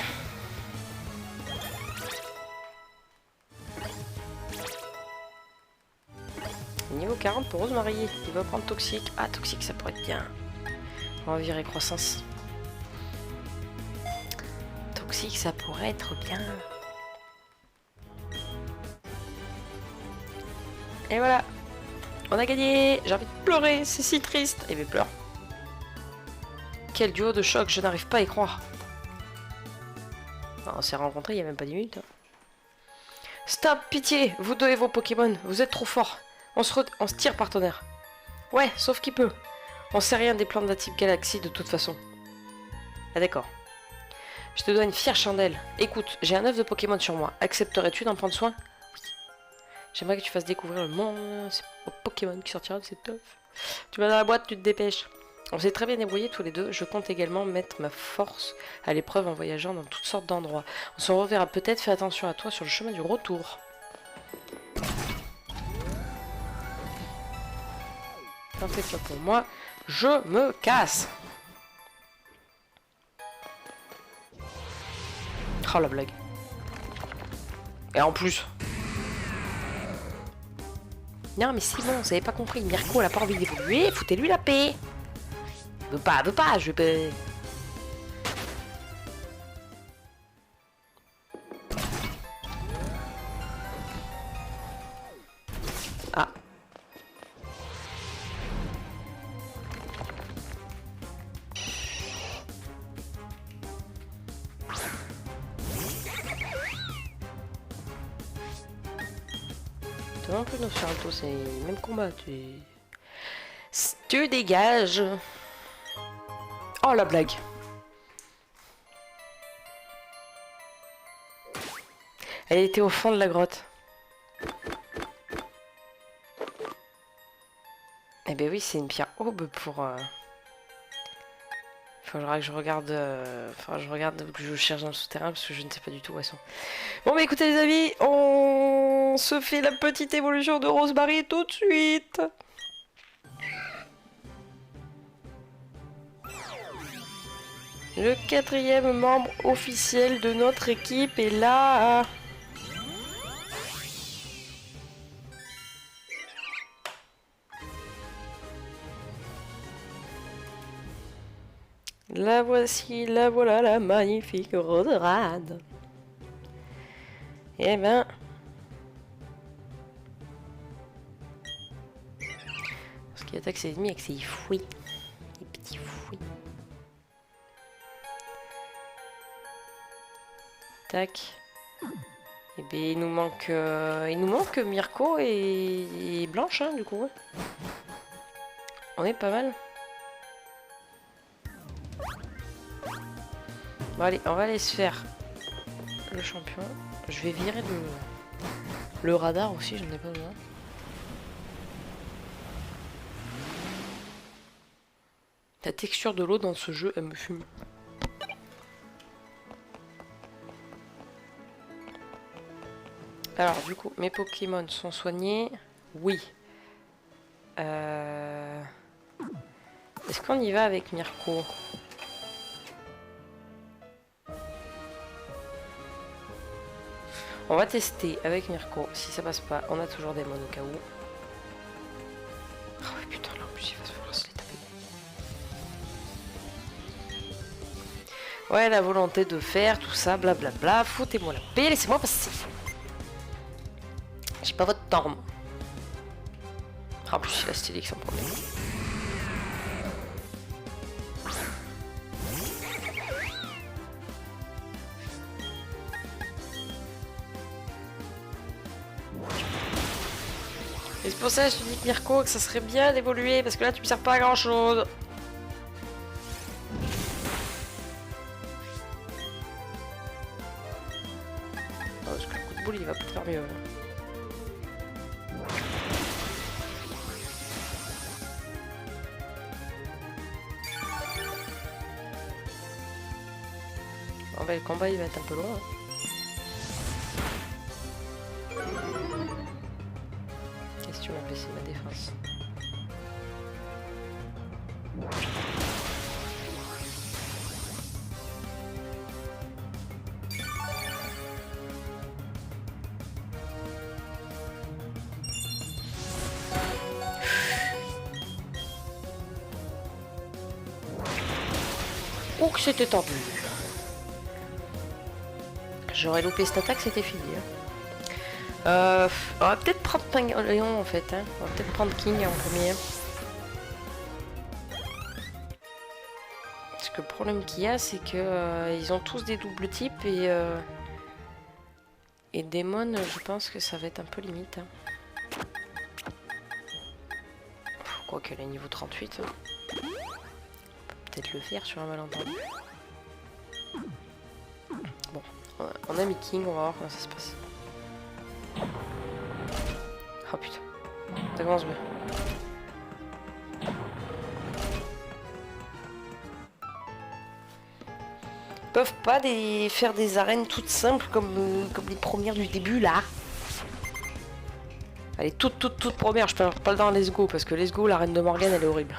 Niveau 40 pour Rosemary. Il va prendre Toxique. Ah, Toxique, ça pourrait être bien. On va virer Croissance. Toxique, ça pourrait être bien. Et voilà. On a gagné. J'ai envie de pleurer. C'est si triste. Et bien, pleure. Quel duo de choc. Je n'arrive pas à y croire. On s'est rencontrés il n'y a même pas 10 minutes. Hein. Stop, pitié. Vous deux et vos Pokémon. Vous êtes trop forts. On se tire, partenaire. Ouais, sauf qu'il peut. On sait rien des plans de la type Galaxy de toute façon. Ah d'accord. Je te dois une fière chandelle. Écoute, j'ai un œuf de Pokémon sur moi. Accepterais-tu d'en prendre soin? Oui. J'aimerais que tu fasses découvrir le monde. C'est Pokémon qui sortira de cet œuf. Tu vas dans la boîte, tu te dépêches. On s'est très bien débrouillés tous les deux. Je compte également mettre ma force à l'épreuve en voyageant dans toutes sortes d'endroits. On se reverra peut-être. Fais attention à toi sur le chemin du retour. T'en fais pas pour moi. Je me casse. Oh la blague. Et en plus. Non mais c'est bon, vous avez pas compris. Mirko elle a pas envie d'évoluer. Foutez-lui la paix. Veut pas, je peux. Ah. Toi non plus, Nosferatu, c'est le même combat. Tu dégages. Oh la blague. Elle était au fond de la grotte. Eh ben oui, c'est une pierre aube pour... Faudra que je regarde... Faudra que je regarde, que je cherche dans le souterrain parce que je ne sais pas du tout où elles sont. Bon bah écoutez les amis, on se fait la petite évolution de Rosemary tout de suite. Le 4e membre officiel de notre équipe est là. La voici, la voilà, la magnifique Roserade. Eh ben... Parce qu'il attaque ses ennemis avec ses fouilles. Les petits fouilles. Tac. Et ben il nous manque Mirko et Blanche, hein, du coup. Ouais. On est pas mal. Bon allez, on va aller se faire le champion. Je vais virer le radar aussi, j'en ai pas besoin. La texture de l'eau dans ce jeu, elle me fume. Alors du coup, mes Pokémon sont soignés. Oui. Est-ce qu'on y va avec Mirko? On va tester avec Mirko. Si ça passe pas, on a toujours des modes au cas où. Oh putain, là en plus il va falloir se les taper. Ouais, la volonté de faire tout ça, blablabla. Foutez-moi la paix, laissez-moi passer. J'ai pas votre temps. En plus, il a stylé sans problème. Et c'est pour ça que je te dis, Mirko, que ça serait bien d'évoluer, parce que là, tu me sers pas à grand chose. Oh, parce que le coup de boule, il va pas faire mieux. Bon, bah, le combat, il va être un peu long. Hein. Tu vas baisser ma défense. Oh que c'était tendu. J'aurais loupé cette attaque, c'était fini. Hein. On va peut-être prendre Léon en fait, hein. On va peut-être prendre King en premier. Parce que le problème qu'il y a, c'est que ils ont tous des doubles types et Démon, je pense que ça va être un peu limite. Hein. crois qu'elle est niveau 38. On peut peut-être le faire sur un malentendu. Bon, on a mis King, on va voir comment ça se passe. Oh putain, ça commence bien. Ils peuvent pas faire des arènes toutes simples comme les premières du début là. Allez, toute première, je parle pas dans Let's Go parce que Let's Go, l'arène de Morgane elle est horrible.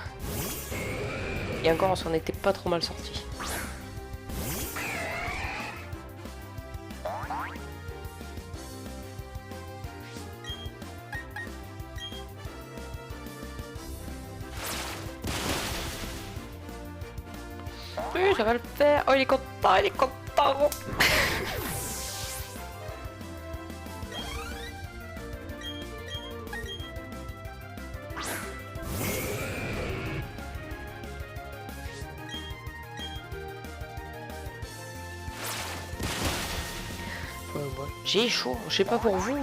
Et encore, on s'en était pas trop mal sorti. Oui, ça va le faire. Oh, il est content, il est content. J'ai chaud, je sais pas pour vous,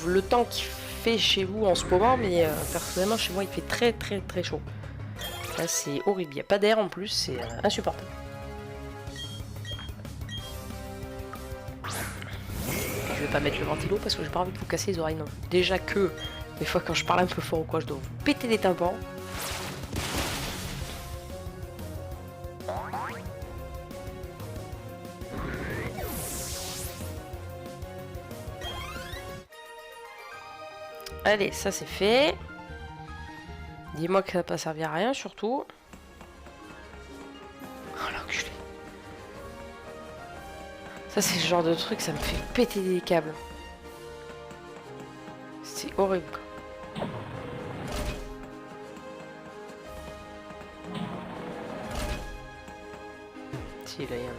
le temps qu'il fait chez vous en ce moment, mais personnellement chez moi il fait très chaud. Là c'est horrible, il n'y a pas d'air en plus, c'est insupportable. Je vais pas mettre le ventilo parce que j'ai pas envie de vous casser les oreilles non. Déjà que des fois quand je parle un peu fort ou quoi, je dois vous péter les tympans. Allez, ça c'est fait. Dis-moi que ça va pas servir à rien, surtout. Oh l'enculé. Ça c'est le genre de truc, ça me fait péter des câbles. C'est horrible. Si, là il y en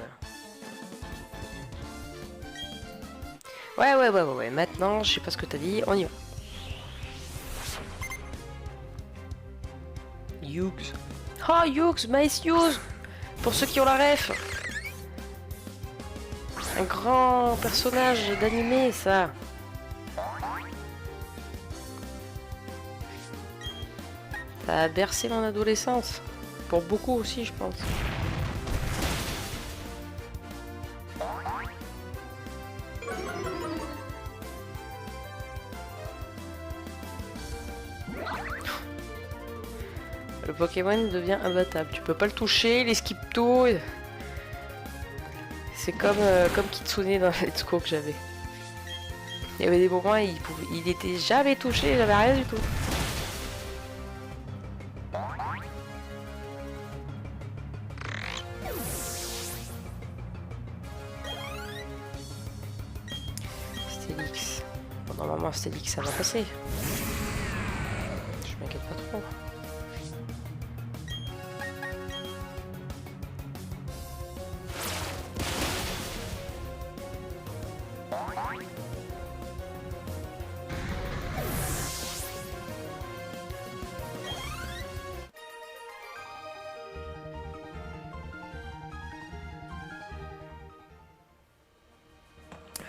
a. Ouais. Maintenant, je sais pas ce que t'as dit, on y va. Hughes. Oh, Hughes, Mace Hughes. Pour ceux qui ont la ref. Un grand personnage d'animé, ça. Ça a bercé mon adolescence. Pour beaucoup aussi, je pense. Le Pokémon devient imbattable. Tu peux pas le toucher, il esquive tout. C'est comme Kitsune dans Let's Go que j'avais. Il y avait des moments où il était jamais touché, j'avais rien du tout. Stélix. Bon, normalement Stélix ça va passer. Je m'inquiète pas trop.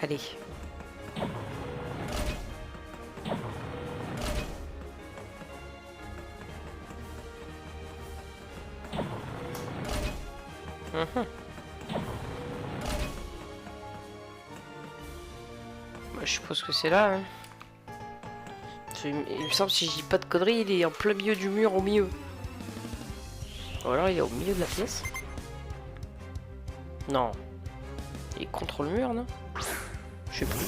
Allez. Bah, je suppose que c'est là. Hein. Il me semble, si je dis pas de conneries, il est en plein milieu du mur, au milieu. Ou alors il est au milieu de la pièce. Non. Il est contre le mur, non? Je sais plus.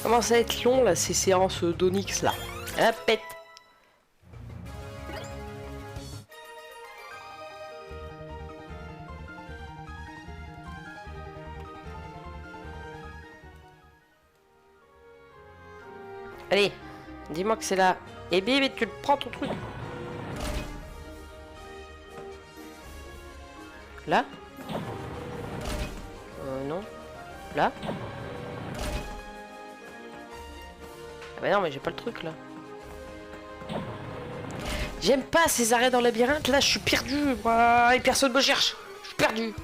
Commence à être long là ces séances d'Onyx là. La pète. Allez, dis-moi que c'est là. Et bim, et tu le prends ton truc. Là? Non. Là? Ah bah non, mais j'ai pas le truc là. J'aime pas ces arrêts dans le labyrinthe, là je suis perdu. Ouah, et personne me cherche. Je suis perdu.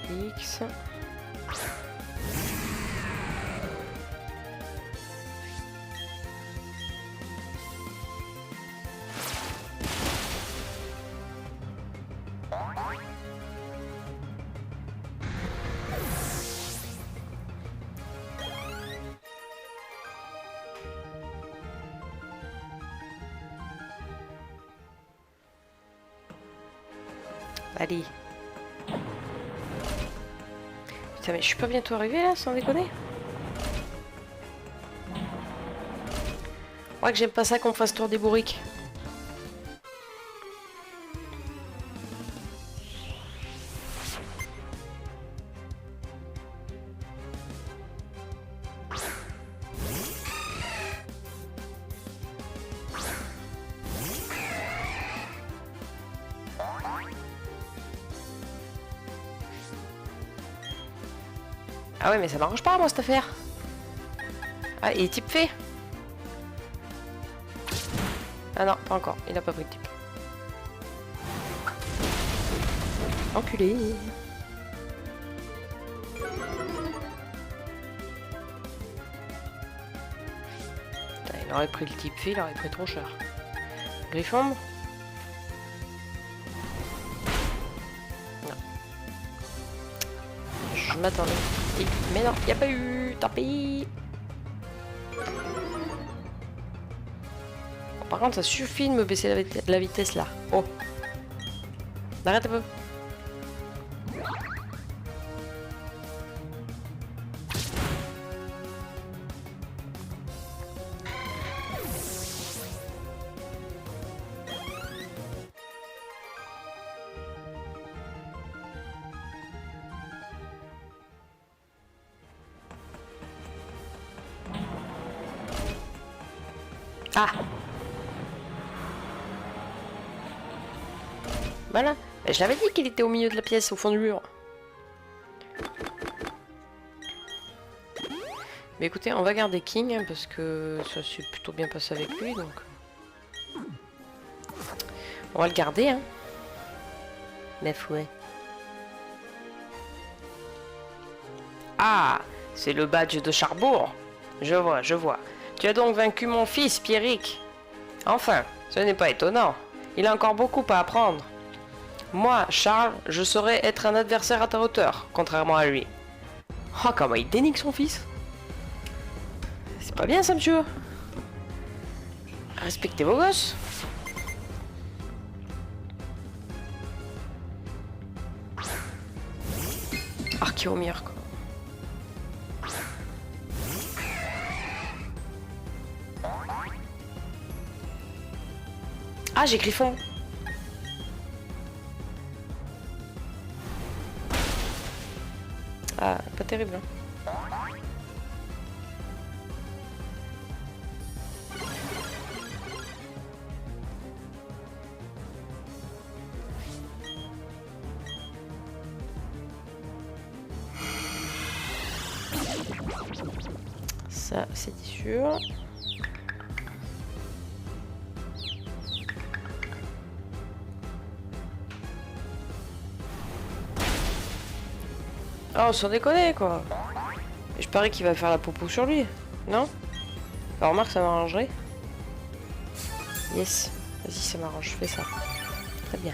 X. Allez. Putain, mais je suis pas bientôt arrivé là, sans déconner. Moi que j'aime pas ça qu'on me fasse tour des bourriques. Ah ouais, mais ça m'arrange pas moi cette affaire. Ah, il est type fait. Ah non, pas encore, il a pas pris de type. Enculé. Putain, il aurait pris le type fait, il aurait pris trop cher. Griffon. Non. Je m'attendais. Mais non, il n'y a pas eu. Tant pis. Par contre, ça suffit de me baisser la vitesse là. Oh. Arrête un peu. Ah. Voilà. Je l'avais dit qu'il était au milieu de la pièce, au fond du mur. Mais écoutez, on va garder King, hein, parce que ça s'est plutôt bien passé avec lui, donc... On va le garder, hein. Mais fouet. Ah, c'est le badge de Charbourg. Je vois, je vois. Tu as donc vaincu mon fils, Pierrick. Enfin, ce n'est pas étonnant. Il a encore beaucoup à apprendre. Moi, Charles, je saurais être un adversaire à ta hauteur, contrairement à lui. Oh, comment il dénigre son fils. C'est pas bien ça, monsieur. Respectez vos gosses. Archéomir, quoi. Ah, j'ai Griffon. Ah, pas terrible. Hein. Ça, c'est sûr. Oh, sans déconner, quoi. Et je parie qu'il va faire la popo sur lui, non? Alors, remarque, ça m'arrangerait. Yes. Vas-y, ça m'arrange, je fais ça. Très bien.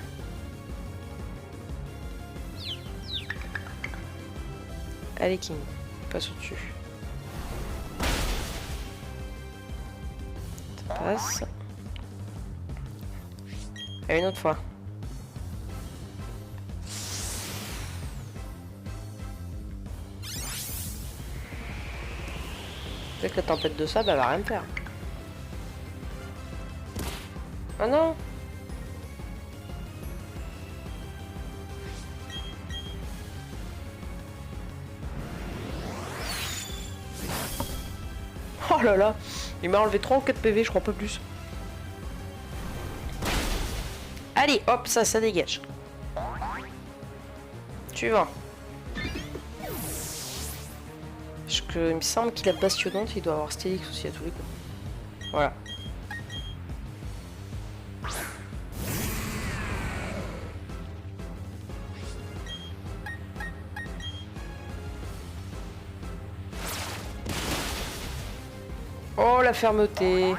Allez King, passe au-dessus. Ça passe. Et une autre fois. Peut-être que la tempête de sable, elle va rien me faire. Oh non! Oh là là! Il m'a enlevé 3 ou 4 PV, je crois pas plus. Allez, hop, ça dégage. Suivant. Il me semble qu'il a Bastionnante, il doit avoir Stélix aussi à tous les coups. Voilà. Oh la fermeté.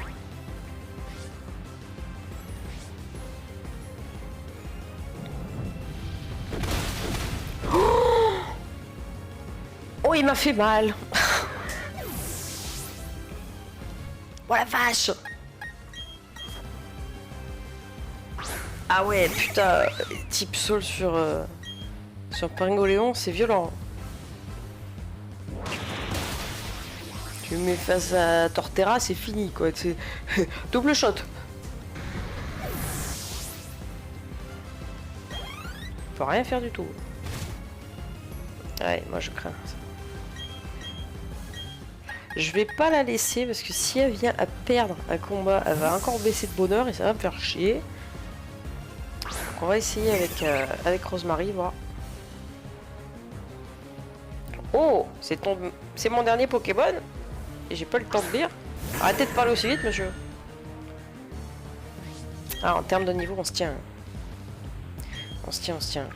Oh il m'a fait mal. Oh la vache. Ah ouais putain, type Soul sur Pingoléon, c'est violent. Tu me mets face à Torterra, c'est fini quoi. C'est double shot. Faut rien faire du tout. Ouais, moi je crains ça. Je vais pas la laisser parce que si elle vient à perdre un combat, elle va encore baisser de bonheur et ça va me faire chier. Donc on va essayer avec Rosemary, voir. Oh, c'est mon dernier Pokémon et j'ai pas le temps de lire. Arrêtez de parler aussi vite, monsieur. Ah, en termes de niveau, on se tient. On se tient.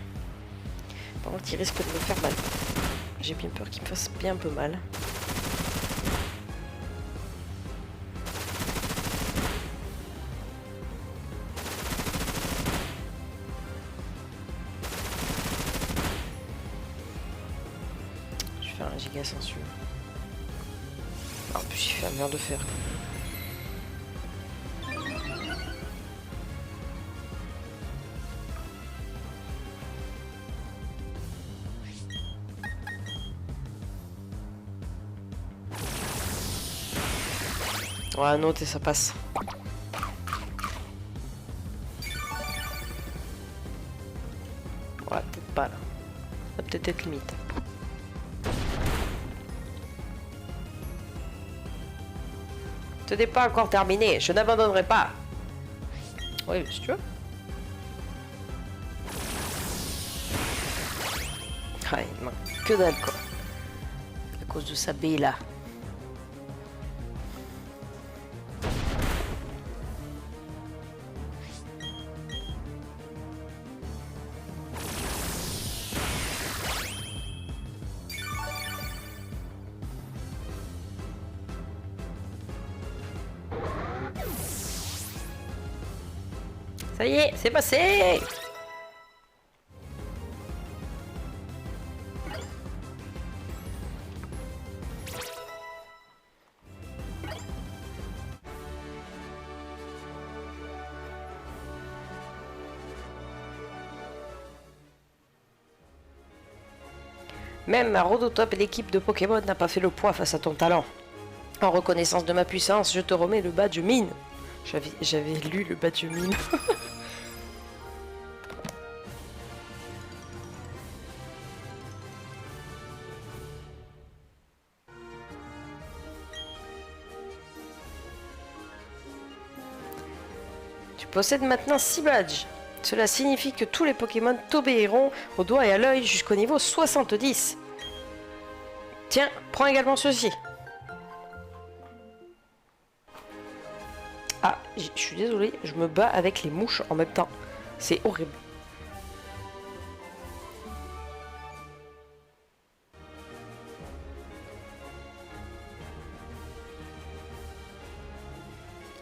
Par contre, il risque de me faire mal. J'ai bien peur qu'il me fasse bien un peu mal. Un giga sensueux. En plus il fait un mur de fer. Ouais, note et ça passe. Ouais, peut-être pas là. Ça va peut-être être limite. Ce n'est pas encore terminé, je n'abandonnerai pas. Oui, si tu veux. Ah, il manque que dalle quoi. À cause de sa baie là. Ça y est, c'est passé. Même à Rodotop, l'équipe de Pokémon n'a pas fait le poids face à ton talent. En reconnaissance de ma puissance, je te remets le badge mine. J'avais lu le badge mine. Tu possèdes maintenant 6 badges. Cela signifie que tous les Pokémon t'obéiront au doigt et à l'œil jusqu'au niveau 70. Tiens, prends également ceci. Ah, je suis désolée, je me bats avec les mouches en même temps. C'est horrible.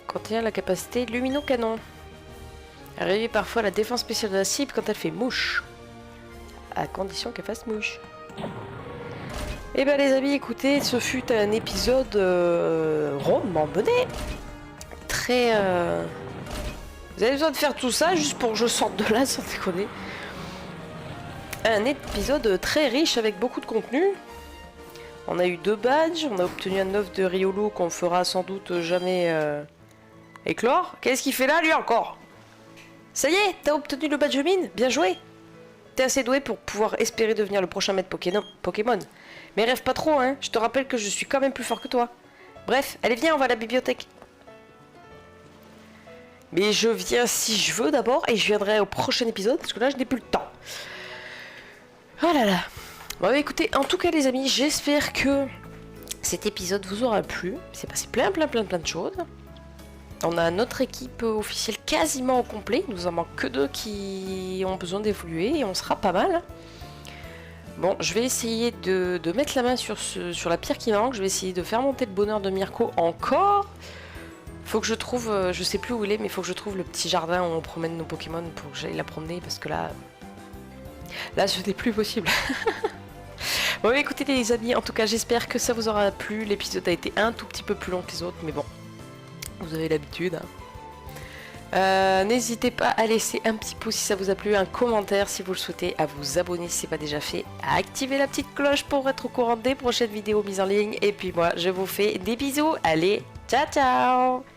Contient la capacité Lumino-Canon. Elle réduit parfois la défense spéciale de la cible quand elle fait mouche. À condition qu'elle fasse mouche. Et ben les amis, écoutez, ce fut un épisode rondement mené. Très... Vous avez besoin de faire tout ça juste pour que je sorte de là, sans déconner. Un épisode très riche avec beaucoup de contenu. On a eu 2 badges, on a obtenu un œuf de Riolu qu'on fera sans doute jamais éclore. Qu'est-ce qu'il fait là lui encore? Ça y est, t'as obtenu le badge mine? Bien joué. T'es assez doué pour pouvoir espérer devenir le prochain maître Pokémon. Mais rêve pas trop, hein. Je te rappelle que je suis quand même plus fort que toi. Bref, allez viens, on va à la bibliothèque. Mais je viens si je veux d'abord et je viendrai au prochain épisode parce que là je n'ai plus le temps. Oh là là. Bon bah, écoutez, en tout cas les amis, j'espère que cet épisode vous aura plu. Il s'est passé plein de choses. On a notre équipe officielle quasiment au complet. Il nous en manque que 2 qui ont besoin d'évoluer et on sera pas mal. Bon, je vais essayer de mettre la main sur la pierre qui manque. Je vais essayer de faire monter le bonheur de Mirko encore. Faut que je trouve, je sais plus où il est, mais il faut que je trouve le petit jardin où on promène nos Pokémon pour que j'aille la promener parce que là ce n'est plus possible. Bon écoutez les amis, en tout cas j'espère que ça vous aura plu. L'épisode a été un tout petit peu plus long que les autres, mais bon. Vous avez l'habitude. N'hésitez pas à laisser un petit pouce si ça vous a plu, un commentaire si vous le souhaitez, à vous abonner si ce n'est pas déjà fait, à activer la petite cloche pour être au courant des prochaines vidéos mises en ligne. Et puis moi, je vous fais des bisous. Allez, ciao ciao!